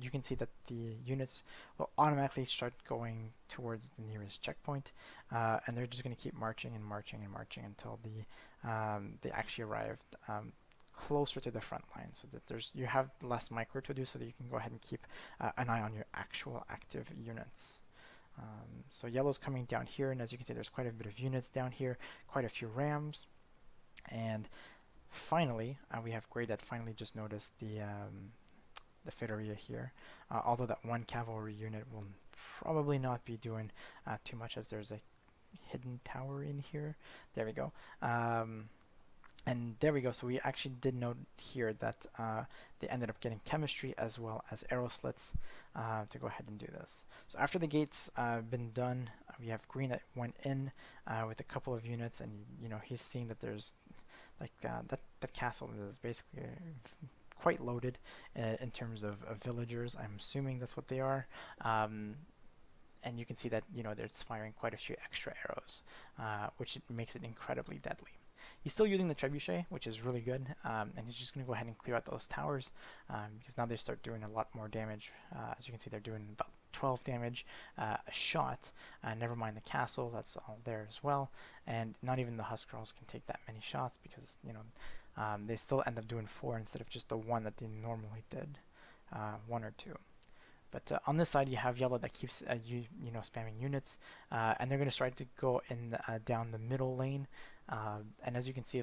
you can see that the units will automatically start going towards the nearest checkpoint, and they're just going to keep marching and marching and marching until they actually arrive closer to the front line, so that you have less micro to do, so that you can go ahead and keep an eye on your actual active units. So yellow's coming down here, and as you can see, there's quite a bit of units down here, quite a few rams, and finally, we have gray that finally just noticed the Fedoria here, although that one cavalry unit will probably not be doing too much, as there's a hidden tower in here. There we go. And there we go. So we actually did note here that they ended up getting chemistry as well as arrow slits to go ahead and do this. So after the gates been done, we have green that went in with a couple of units, and he's seeing that there's Like that castle is basically quite loaded in terms of villagers. I'm assuming that's what they are. And you can see that it's firing quite a few extra arrows, which makes it incredibly deadly. He's still using the Trebuchet, which is really good, and he's just going to go ahead and clear out those towers, because now they start doing a lot more damage. As you can see, they're doing about 12 damage a shot. Never mind the castle, that's all there as well. And not even the Husk Girls can take that many shots, because they still end up doing 4 instead of just the 1 that they normally did, 1 or 2. But on this side, you have yellow that keeps spamming units, and they're going to try to go in down the middle lane. And as you can see,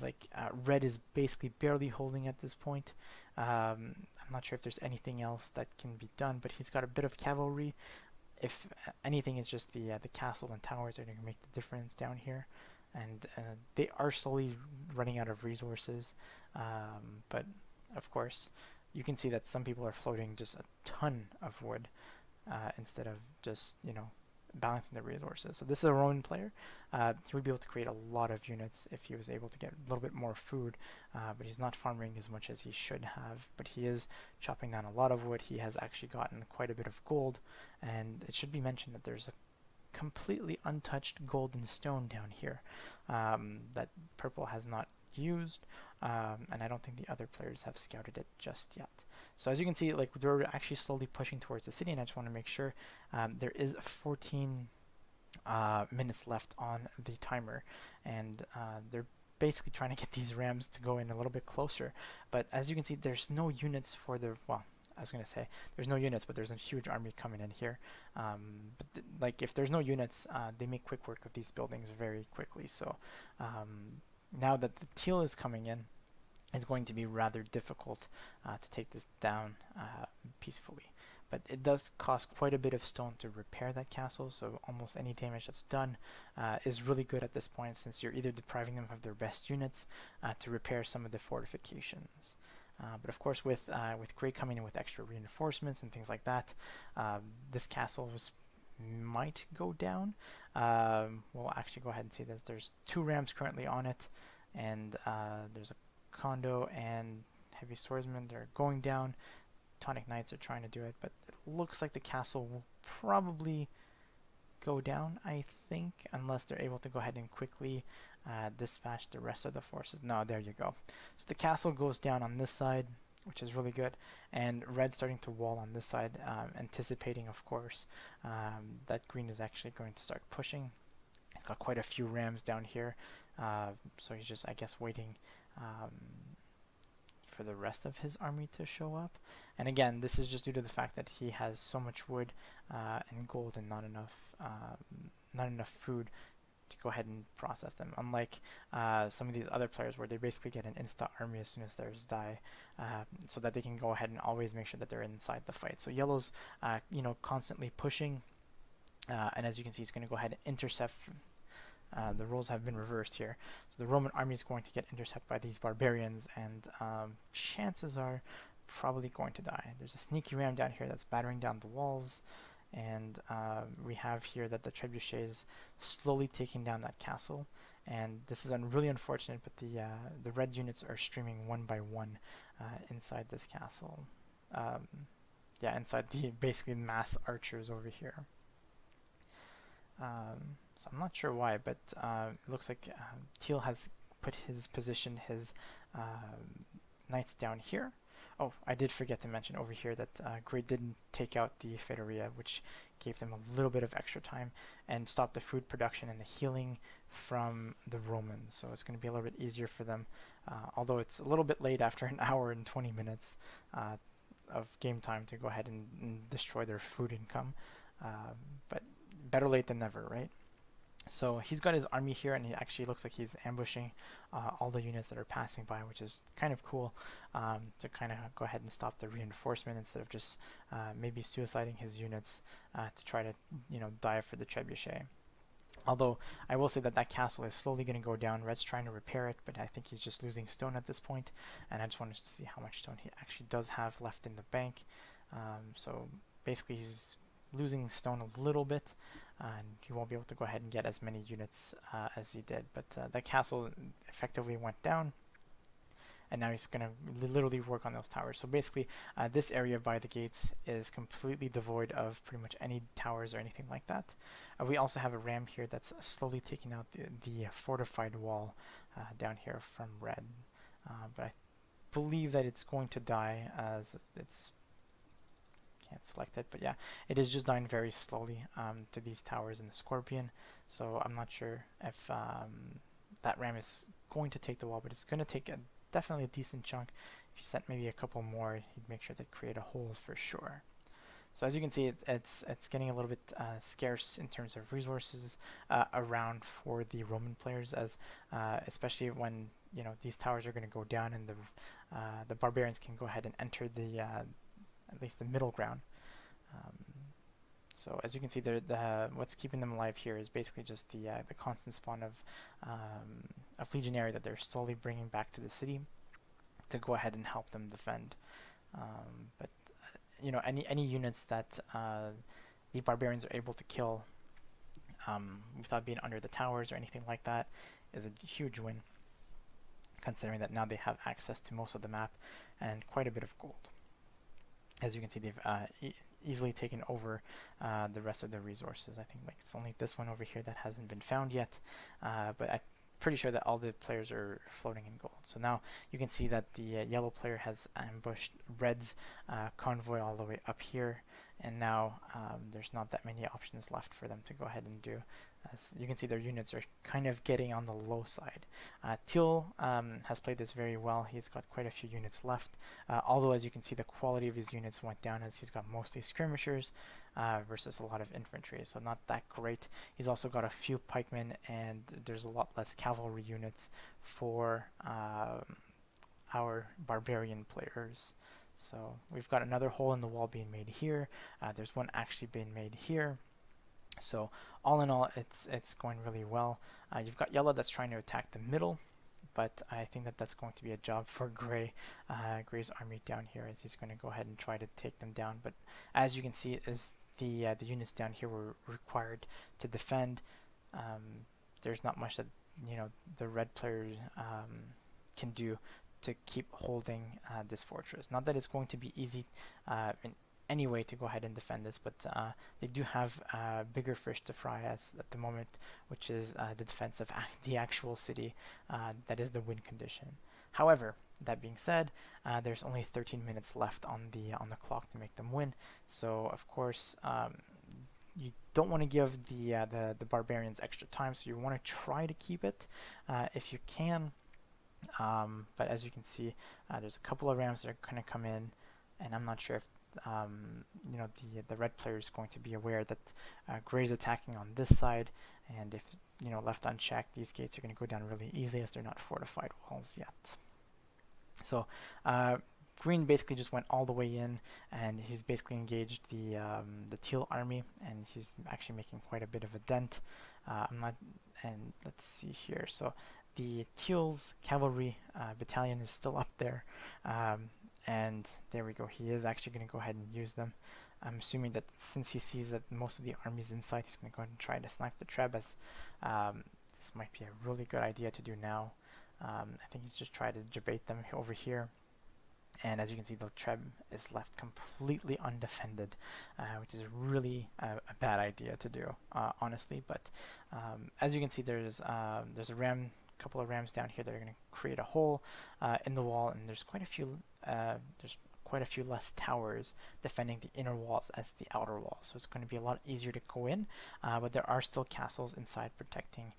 red is basically barely holding at this point. I'm not sure if there's anything else that can be done, but he's got a bit of cavalry. If anything, it's just the castle and towers that are going to make the difference down here. And they are slowly running out of resources, but of course you can see that some people are floating just a ton of wood instead of just balancing the resources. So this is a Roman player. He would be able to create a lot of units if he was able to get a little bit more food, but he's not farming as much as he should have. But he is chopping down a lot of wood. He has actually gotten quite a bit of gold, and it should be mentioned that there's a completely untouched golden stone down here that purple has not used, and I don't think the other players have scouted it just yet. So as you can see, they're actually slowly pushing towards the city, and I just want to make sure there is 14 minutes left on the timer, and they're basically trying to get these rams to go in a little bit closer. But as you can see, there's no units for the, well, I was going to say there's no units, but there's a huge army coming in here. But if there's no units, they make quick work of these buildings very quickly. So now that the teal is coming in, it's going to be rather difficult to take this down peacefully. But it does cost quite a bit of stone to repair that castle, so almost any damage that's done is really good at this point, since you're either depriving them of their best units to repair some of the fortifications. But of course, with Grey coming in with extra reinforcements and things like that, this castle might go down. We'll actually go ahead and see this. There's 2 rams currently on it, and there's a condo and heavy swordsmen. They're going down. Tonic Knights are trying to do it, but it looks like the castle will probably go down, I think, unless they're able to go ahead and quickly dispatch the rest of the forces. No, there you go. So the castle goes down on this side, which is really good, and red starting to wall on this side, anticipating, of course, that green is actually going to start pushing. He's got quite a few rams down here, so he's just, I guess, waiting for the rest of his army to show up. And again, this is just due to the fact that he has so much wood and gold and not enough food to go ahead and process them. Unlike some of these other players where they basically get an insta army as soon as theirs die, so that they can go ahead and always make sure that they're inside the fight. So yellow's constantly pushing, and as you can see, he's going to go ahead and intercept. The roles have been reversed here. So the Roman army is going to get intercepted by these barbarians, and chances are probably going to die. There's a sneaky ram down here that's battering down the walls, and we have here that the Trebuchet is slowly taking down that castle. And this is really unfortunate, but the red units are streaming one by one inside this castle. Inside the basically mass archers over here. So I'm not sure why, but it looks like Teal has put his knights down here. Oh, I did forget to mention over here that Grey didn't take out the Fedoria, which gave them a little bit of extra time and stopped the food production and the healing from the Romans. So it's going to be a little bit easier for them, although it's a little bit late after an hour and 20 minutes of game time to go ahead and destroy their food income. But better late than never, right? So he's got his army here, and he actually looks like he's ambushing all the units that are passing by, which is kind of cool, to kind of go ahead and stop the reinforcement instead of just maybe suiciding his units to try to dive for the Trebuchet. Although I will say that castle is slowly going to go down. Red's trying to repair it, but I think he's just losing stone at this point, and I just wanted to see how much stone he actually does have left in the bank. So basically he's losing stone a little bit, and you won't be able to go ahead and get as many units as he did. But that castle effectively went down, and now he's going to literally work on those towers. So basically, this area by the gates is completely devoid of pretty much any towers or anything like that. We also have a ram here that's slowly taking out the fortified wall down here from red, but I believe that it's going to die as it's can't select it, but yeah, it is just dying very slowly to these towers in the Scorpion. So I'm not sure if that ram is going to take the wall, but it's going to take definitely a decent chunk. If you sent maybe a couple more, you'd make sure to create a hole for sure. So as you can see, it's getting a little bit scarce in terms of resources around for the Roman players, as especially when these towers are going to go down and the barbarians can go ahead and enter the at least the middle ground. So as you can see, what's keeping them alive here is basically just the constant spawn of legionary that they're slowly bringing back to the city to go ahead and help them defend. But any units that the barbarians are able to kill without being under the towers or anything like that is a huge win, considering that now they have access to most of the map and quite a bit of gold. As you can see, they've easily taken over the rest of the resources. I think like it's only this one over here that hasn't been found yet, but I'm pretty sure that all the players are floating in gold. So now you can see that the yellow player has ambushed red's convoy all the way up here, and now there's not that many options left for them to go ahead and do. As you can see, their units are kind of getting on the low side. Teal has played this very well. He's got quite a few units left, although as you can see, the quality of his units went down as he's got mostly skirmishers versus a lot of infantry, so not that great. He's also got a few pikemen, and there's a lot less cavalry units for our barbarian players. So we've got another hole in the wall being made here. There's one actually being made here. So all in all, it's going really well. You've got yellow that's trying to attack the middle, but I think that that's going to be a job for gray. Gray's army down here, as he's going to go ahead and try to take them down. But as you can see, is the units down here were required to defend. There's not much that the red player can do to keep holding this fortress. Not that it's going to be easy in any way to go ahead and defend this, but they do have bigger fish to fry at the moment, which is the defense of the actual city. That is the win condition. However, that being said, there's only 13 minutes left on the clock to make them win. So of course, you don't want to give the barbarians extra time, so you want to try to keep it if you can. But as you can see, there's a couple of rams that are going to come in, and I'm not sure if the red player is going to be aware that gray is attacking on this side, and if left unchecked, these gates are going to go down really easily as they're not fortified walls yet. So green basically just went all the way in, and he's basically engaged the teal army, and he's actually making quite a bit of a dent. And let's see here. So the teal's cavalry battalion is still up there, and there we go. He is actually going to go ahead and use them. I'm assuming that since he sees that most of the army's inside, he's going to go ahead and try to snipe the Treb, as this might be a really good idea to do now. I think he's just trying to debate them over here. And as you can see, the Treb is left completely undefended, which is really a bad idea to do, honestly. But as you can see, there's a couple of rams down here that are going to create a hole in the wall, and there's quite a few less towers defending the inner walls as the outer walls. So it's going to be a lot easier to go in, but there are still castles inside protecting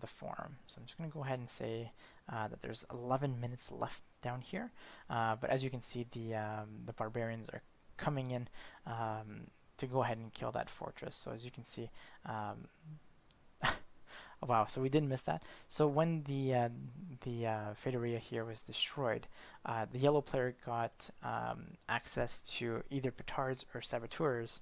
the forum. So I'm just going to go ahead and say that there's 11 minutes left down here. But as you can see, the barbarians are coming in to go ahead and kill that fortress. So as you can see, wow, so we did miss that. So when the Fedoria here was destroyed, the yellow player got access to either petards or saboteurs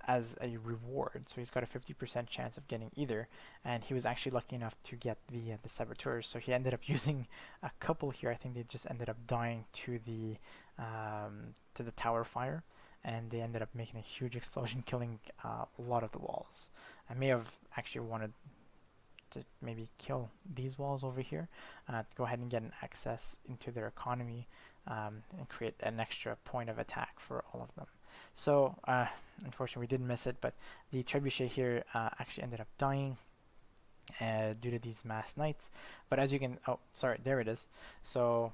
as a reward. So he's got a 50% chance of getting either, and he was actually lucky enough to get the saboteurs. So he ended up using a couple here. I think they just ended up dying to the tower fire, and they ended up making a huge explosion, killing a lot of the walls. I may have actually wanted to maybe kill these walls over here to go ahead and get an access into their economy and create an extra point of attack for all of them. So unfortunately we did miss it, but the Trebuchet here actually ended up dying due to these mass knights. But as you can, oh sorry, there it is. So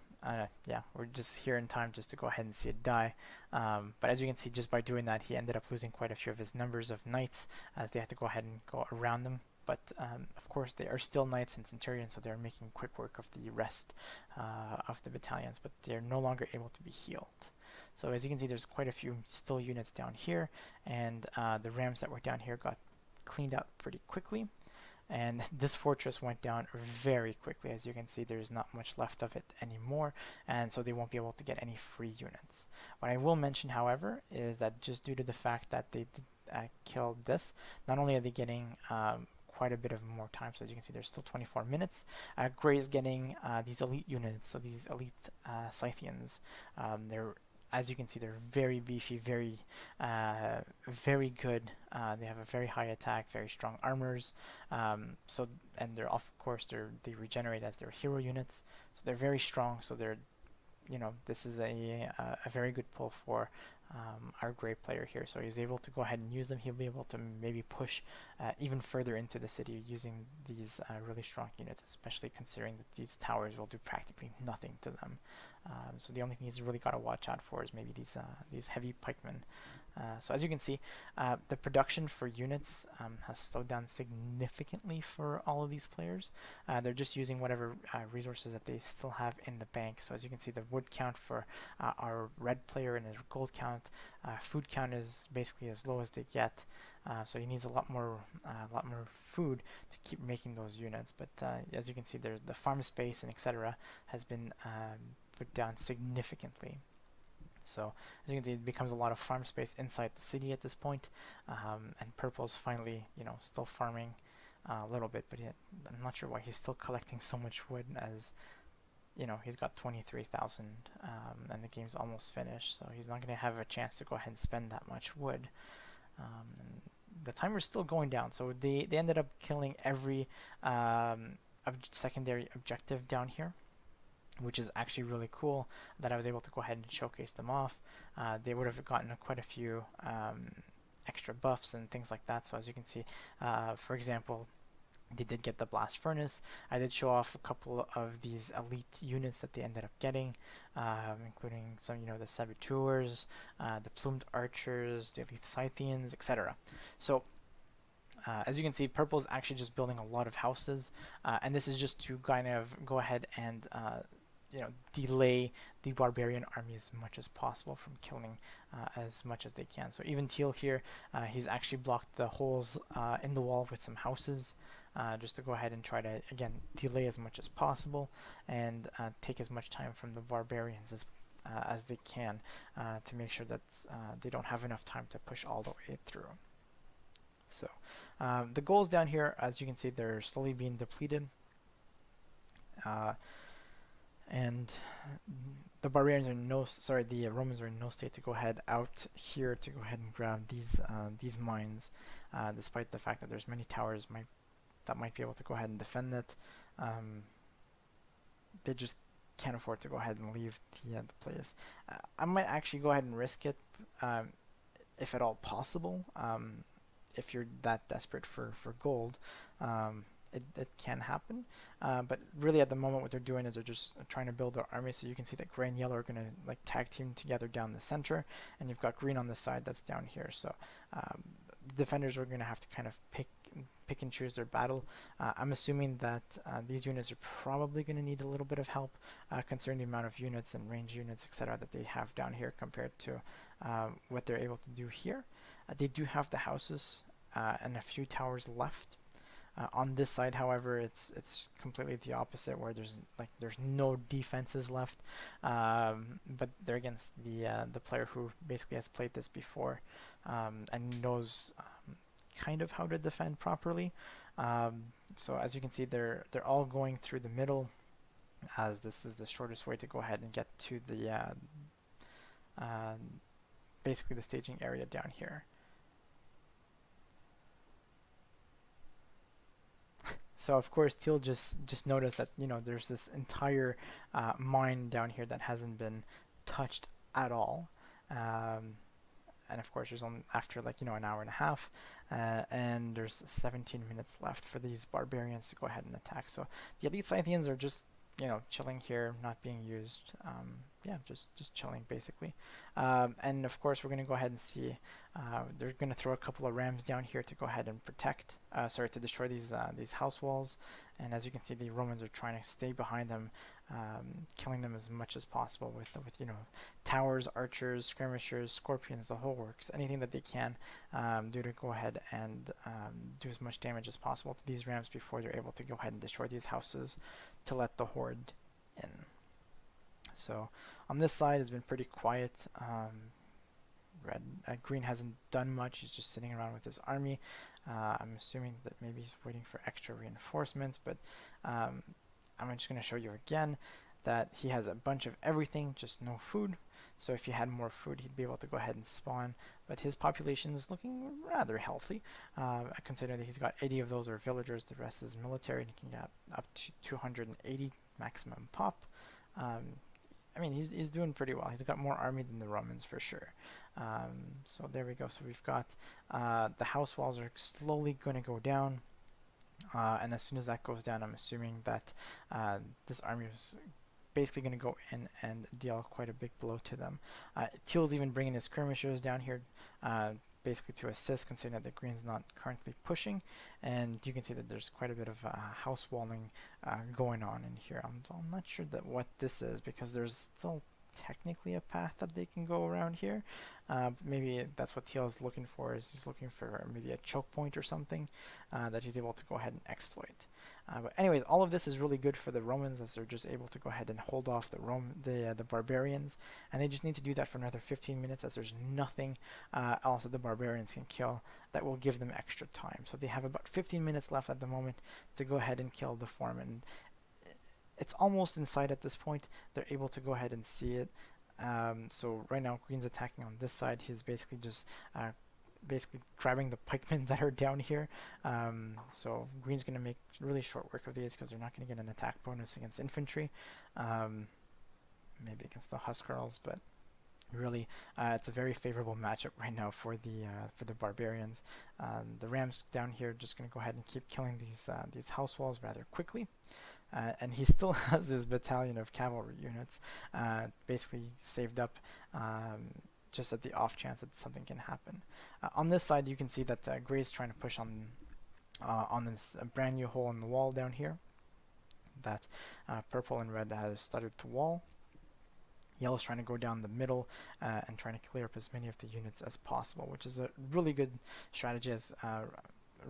yeah, we're just here in time just to go ahead and see it die. But as you can see, just by doing that, he ended up losing quite a few of his numbers of knights as they had to go ahead and go around them. But of course, they are still knights and centurions, so they're making quick work of the rest of the battalions, but they're no longer able to be healed. So as you can see, there's quite a few still units down here, and the rams that were down here got cleaned out pretty quickly. And this fortress went down very quickly. As you can see, there's not much left of it anymore, and so they won't be able to get any free units. What I will mention, however, is that just due to the fact that they did kill this, not only are they getting quite a bit of more time, so as you can see, there's still 24 minutes. Gray is getting these elite units, so these elite Scythians. They're, as you can see, they're very beefy, very good. They have a very high attack, very strong armors. So, and they're of course they regenerate as their hero units. So they're very strong. So they're, you know, this is a very good pull for our gray player here. So he's able to go ahead and use them. He'll be able to maybe push even further into the city using these really strong units, especially considering that these towers will do practically nothing to them. So the only thing he's really got to watch out for is maybe these heavy pikemen. So as you can see, the production for units has slowed down significantly for all of these players. They're just using whatever resources that they still have in the bank. So as you can see, the wood count for our red player and his gold count, food count is basically as low as they get. So he needs a lot more food to keep making those units. But as you can see, the farm space and etc. has been put down significantly. So as you can see, it becomes a lot of farm space inside the city at this point, and Purple's finally, you know, still farming a little bit, but I'm not sure why he's still collecting so much wood, as you know, he's got 23,000 and the game's almost finished, so he's not going to have a chance to go ahead and spend that much wood. The timer's still going down, so they ended up killing every secondary objective down here, which is actually really cool that I was able to go ahead and showcase them off. They would have gotten quite a few extra buffs and things like that. So as you can see, for example, they did get the blast furnace. I did show off a couple of these elite units that they ended up getting, including some, you know, the saboteurs, the plumed archers, the elite Scythians, etc. So as you can see, Purple is actually just building a lot of houses, and this is just to kind of go ahead and you know, delay the barbarian army as much as possible from killing as much as they can. So even Teal here, he's actually blocked the holes in the wall with some houses, just to go ahead and try to, again, delay as much as possible and take as much time from the barbarians as they can to make sure that they don't have enough time to push all the way through. So the goals down here, as you can see, they're slowly being depleted. And the barbarians are the Romans are in no state to go ahead out here to go ahead and grab these mines, despite the fact that there's many towers that might be able to go ahead and defend it. They just can't afford to go ahead and leave the place. I might actually go ahead and risk it, if at all possible. If you're that desperate for gold. It can happen, but really at the moment what they're doing is they're just trying to build their army. So you can see that gray and yellow are going to like tag team together down the center, and you've got green on the side that's down here. So the defenders are going to have to kind of pick and choose their battle. I'm assuming that these units are probably going to need a little bit of help considering the amount of units and range units, etc. that they have down here compared to what they're able to do here. They do have the houses and a few towers left. On this side, however, it's completely the opposite, where there's no defenses left, but they're against the player who basically has played this before and knows kind of how to defend properly. So as you can see, they're all going through the middle, as this is the shortest way to go ahead and get to the basically the staging area down here. So of course Teal just noticed that there's this entire mine down here that hasn't been touched at all. Um, and of course there's only after like an hour and a half, and there's 17 minutes left for these barbarians to go ahead and attack. So the elite Scythians are just chilling here, not being used. Yeah, just chilling basically. And of course we're going to go ahead and see they're going to throw a couple of rams down here to go ahead and protect, sorry, to destroy these house walls. And as you can see, the Romans are trying to stay behind them, killing them as much as possible with towers, archers, skirmishers, scorpions, the whole works, anything that they can do to go ahead and do as much damage as possible to these rams before they're able to go ahead and destroy these houses to let the horde in. So on this side has been pretty quiet. Green hasn't done much. He's just sitting around with his army. I'm assuming that maybe he's waiting for extra reinforcements, but I'm just going to show you again that he has a bunch of everything, just no food. So if he had more food, he'd be able to go ahead and spawn. But his population is looking rather healthy. Considering that he's got 80 of those are villagers, the rest is military, and he can get up to 280 maximum pop. I mean, he's doing pretty well. He's got more army than the Romans for sure. So there we go. So we've got the house walls are slowly going to go down. And as soon as that goes down, I'm assuming that this army is basically going to go in and deal quite a big blow to them. Teal's even bringing his skirmishers down here basically to assist, considering that the green's not currently pushing. And you can see that there's quite a bit of house walling going on in here. I'm not sure that what this is, because there's still technically a path that they can go around here. Maybe that's what Teal is looking for, is he's looking for maybe a choke point or something that he's able to go ahead and exploit. But anyways, all of this is really good for the Romans, as they're just able to go ahead and hold off the barbarians, and they just need to do that for another 15 minutes, as there's nothing else that the barbarians can kill that will give them extra time. So they have about 15 minutes left at the moment to go ahead and kill the foreman. It's almost in sight at this point. They're able to go ahead and see it. So right now Green's attacking on this side. He's basically just grabbing the pikemen that are down here. So Green's going to make really short work of these, because they're not going to get an attack bonus against infantry. Maybe against the Huskarls, but really it's a very favorable matchup right now for the barbarians. The Rams down here just going to go ahead and keep killing these house walls rather quickly. And he still has his battalion of cavalry units basically saved up, just at the off chance that something can happen. On this side, you can see that Gray's trying to push on this brand new hole in the wall down here that purple and red has started to wall. Yellow's trying to go down the middle and trying to clear up as many of the units as possible, which is a really good strategy, as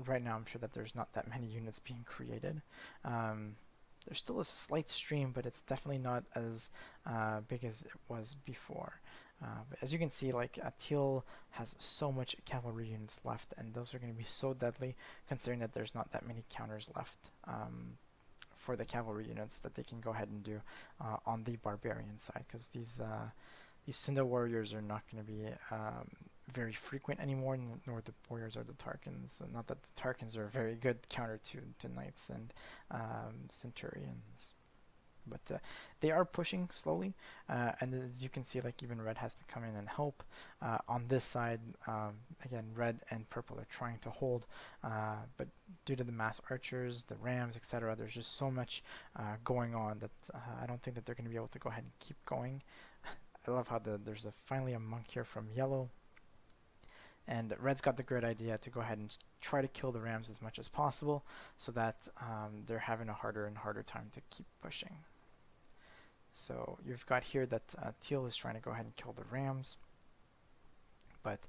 right now I'm sure that there's not that many units being created. There's still a slight stream, but it's definitely not as big as it was before. But as you can see, like Teal has so much cavalry units left, and those are going to be so deadly, considering that there's not that many counters left for the cavalry units that they can go ahead and do on the barbarian side, because these Sunda warriors are not going to be very frequent anymore, nor the warriors or the Tarkans. Not that the Tarkans are a very good counter to knights and centurions, but they are pushing slowly, and as you can see, like even red has to come in and help. On this side, again, red and purple are trying to hold, but due to the mass archers, the rams, etc., there's just so much going on that I don't think that they're going to be able to go ahead and keep going. I love how there's finally a monk here from yellow. And red's got the great idea to go ahead and try to kill the rams as much as possible, so that they're having a harder and harder time to keep pushing. So you've got here that Teal is trying to go ahead and kill the rams, but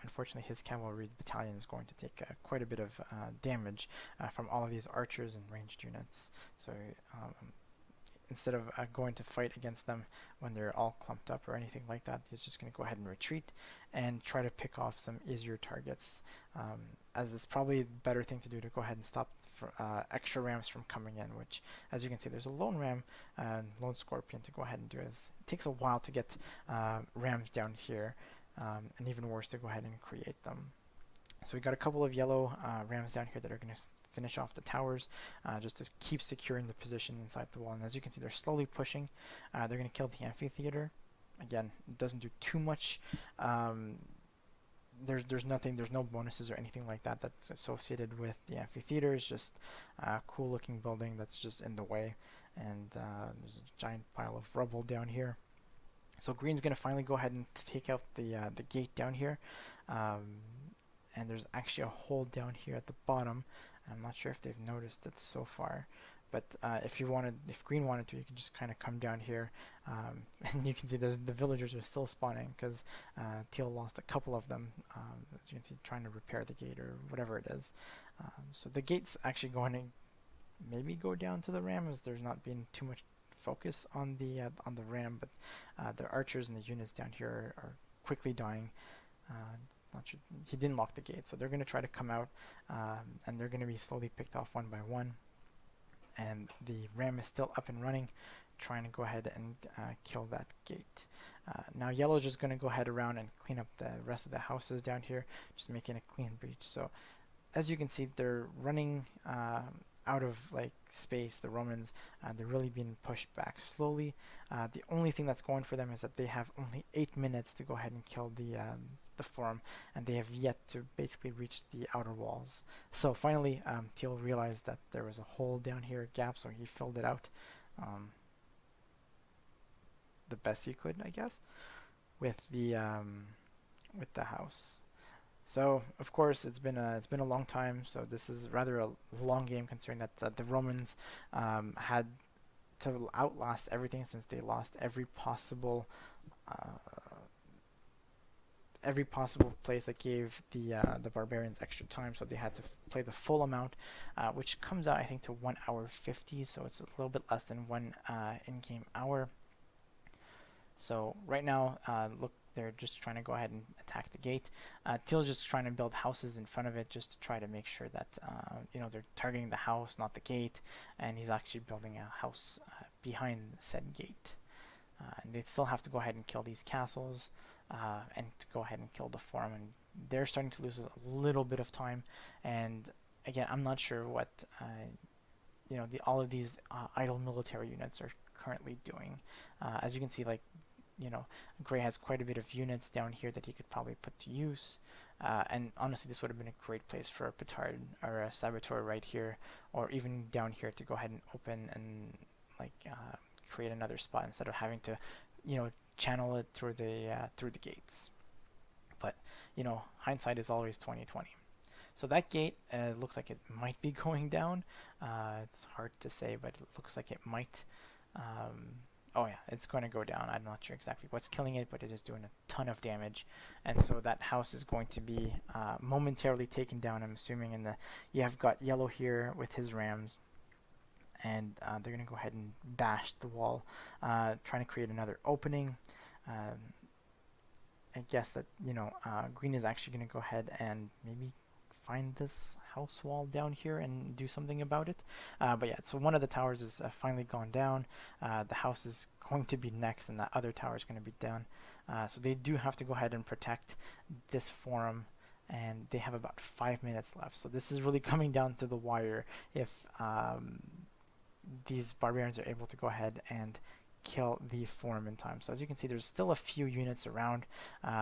unfortunately his cavalry battalion is going to take quite a bit of damage from all of these archers and ranged units. So instead of going to fight against them when they're all clumped up or anything like that, he's just going to go ahead and retreat and try to pick off some easier targets, as it's probably the better thing to do to go ahead and stop extra rams from coming in, which, as you can see, there's a lone ram and lone scorpion to go ahead and do. It takes a while to get rams down here, and even worse to go ahead and create them. So we got a couple of yellow rams down here that are going to finish off the towers just to keep securing the position inside the wall. And as you can see, they're slowly pushing. They're going to kill the amphitheater. Again, it doesn't do too much. There's nothing, there's no bonuses or anything like that that's associated with the amphitheater. It's just a cool looking building that's just in the way. And there's a giant pile of rubble down here. So green's going to finally go ahead and take out the gate down here. And there's actually a hole down here at the bottom. I'm not sure if they've noticed it so far, but if green wanted to, you could just kind of come down here, and you can see the villagers are still spawning because teal lost a couple of them, as you can see, trying to repair the gate or whatever it is. So the gate's actually going to maybe go down to the ram, as there's not been too much focus on the ram, but the archers and the units down here are quickly dying. Not sure, he didn't lock the gate, so they're going to try to come out, and they're going to be slowly picked off one by one. And the ram is still up and running, trying to go ahead and kill that gate. Now yellow's just going to go ahead around and clean up the rest of the houses down here, just making a clean breach. So as you can see, they're running out of like space. The Romans, they're really being pushed back slowly. The only thing that's going for them is that they have only 8 minutes to go ahead and kill the forum, and they have yet to basically reach the outer walls. So finally, Teal realized that there was a hole down here, a gap, so he filled it out the best he could, I guess, with the house. So of course it's been a long time. So this is rather a long game, considering that the Romans had to outlast everything, since they lost every possible place that gave the barbarians extra time. So they had to play the full amount, which comes out I think to 1 hour 50. So it's a little bit less than one in-game hour. So right now, look, they're just trying to go ahead and attack the gate. Teal's just trying to build houses in front of it, just to try to make sure that they're targeting the house, not the gate. And he's actually building a house behind said gate. And they still have to go ahead and kill these castles, and to go ahead and kill the forum. And they're starting to lose a little bit of time. And again, I'm not sure what all of these idle military units are currently doing. As you can see, like, Gray has quite a bit of units down here that he could probably put to use. And honestly, this would have been a great place for a petard or a saboteur right here, or even down here, to go ahead and open and create another spot instead of having to, channel it through the gates. But hindsight is always 20/20. So that gate looks like it might be going down. It's hard to say, but it looks like it might. Oh yeah, it's going to go down. I'm not sure exactly what's killing it, but it is doing a ton of damage. And so that house is going to be momentarily taken down, I'm assuming. And you have got yellow here with his rams. And they're going to go ahead and bash the wall, trying to create another opening. I guess that, green is actually going to go ahead and maybe find this house wall down here and do something about it. But yeah, so one of the towers is finally gone down. The house is going to be next, and that other tower is going to be down. So they do have to go ahead and protect this forum, and they have about 5 minutes left. So this is really coming down to the wire if these barbarians are able to go ahead and kill the forum in time. So as you can see, there's still a few units around.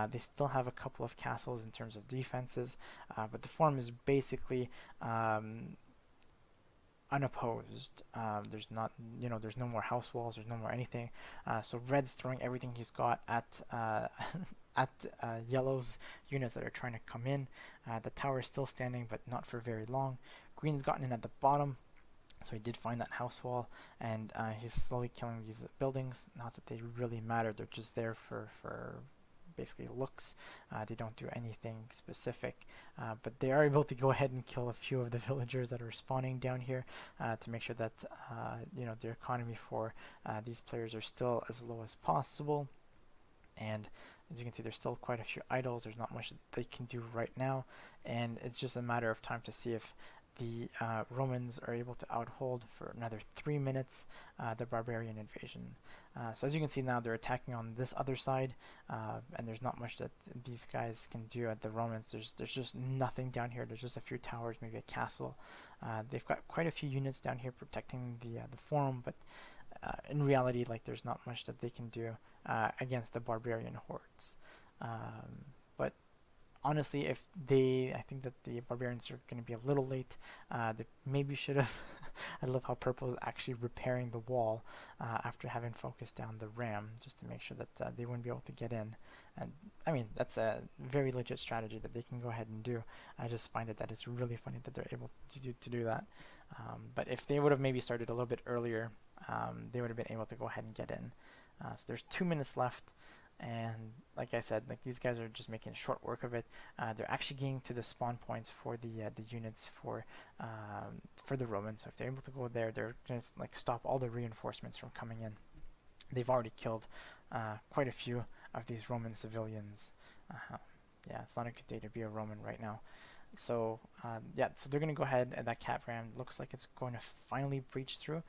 They still have a couple of castles in terms of defenses, but the forum is basically unopposed. There's not, there's no more house walls, there's no more anything. So red's throwing everything he's got at yellow's units that are trying to come in. The tower is still standing, but not for very long. Green's gotten in at the bottom. So he did find that house wall, and he's slowly killing these buildings. Not that they really matter, they're just there for basically looks. They don't do anything specific, but they are able to go ahead and kill a few of the villagers that are spawning down here to make sure that their economy for these players are still as low as possible. And as you can see, there's still quite a few idols. There's not much that they can do right now, and it's just a matter of time to see if the Romans are able to outhold for another 3 minutes the Barbarian invasion. So as you can see now, they're attacking on this other side, and there's not much that these guys can do at the Romans. There's just nothing down here. There's just a few towers, maybe a castle. They've got quite a few units down here protecting the forum, but in reality, like, there's not much that they can do against the barbarian hordes. But honestly, I think that the barbarians are going to be a little late. They maybe should have. I love how purple is actually repairing the wall after having focused down the ram, just to make sure that they wouldn't be able to get in. And I mean, that's a very legit strategy that they can go ahead and do. I just find it that it's really funny that they're able to do that. But if they would have maybe started a little bit earlier, they would have been able to go ahead and get in. So there's 2 minutes left. And like I said, like, these guys are just making short work of it. They're actually getting to the spawn points for the units for the Romans. So if they're able to go there, they're going to like stop all the reinforcements from coming in. They've already killed quite a few of these Roman civilians. Yeah, it's not a good day to be a Roman right now. So yeah, so they're going to go ahead, and that cat ram looks like it's going to finally breach through.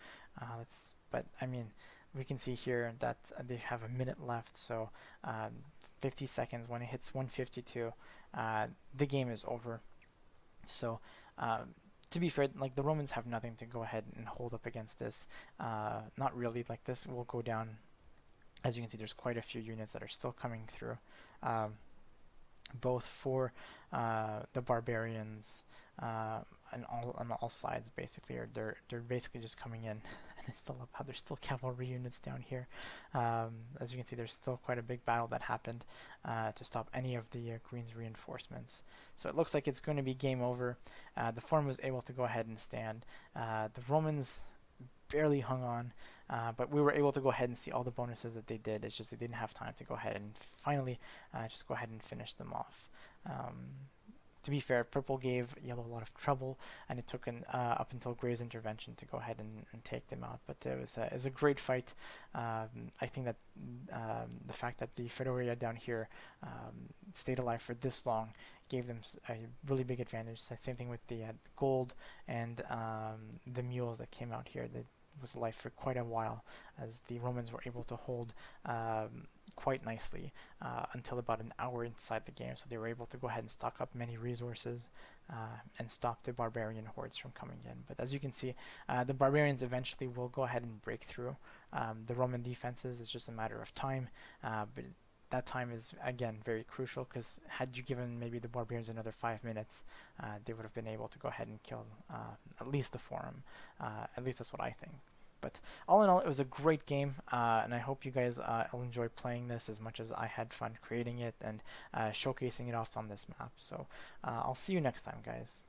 But I mean, we can see here that they have a minute left, so 50 seconds. When it hits 152, the game is over. So to be fair, like, the Romans have nothing to go ahead and hold up against this. Not really. Like, this will go down. As you can see, there's quite a few units that are still coming through, both for the barbarians on all sides. Basically, or they're basically just coming in. And I still love how there's still cavalry units down here. As you can see, there's still quite a big battle that happened to stop any of the Greens reinforcements. So it looks like it's going to be game over. The forum was able to go ahead and stand. The Romans barely hung on, but we were able to go ahead and see all the bonuses that they did. It's just they didn't have time to go ahead and finally just go ahead and finish them off. To be fair, purple gave yellow a lot of trouble, and it took up until gray's intervention to go ahead and take them out. But it was a great fight. I think that the fact that the Fedoria down here stayed alive for this long gave them a really big advantage. Same thing with the gold and the mules that came out here. They was alive for quite a while, as the Romans were able to hold quite nicely until about an hour inside the game. So they were able to go ahead and stock up many resources and stop the barbarian hordes from coming in. But as you can see, the barbarians eventually will go ahead and break through the Roman defenses. It's just a matter of time. But that time is, again, very crucial, because had you given maybe the barbarians another 5 minutes, they would have been able to go ahead and kill at least the forum. At least that's what I think. But all in all, it was a great game, and I hope you guys will enjoy playing this as much as I had fun creating it and showcasing it off on this map. So I'll see you next time, guys.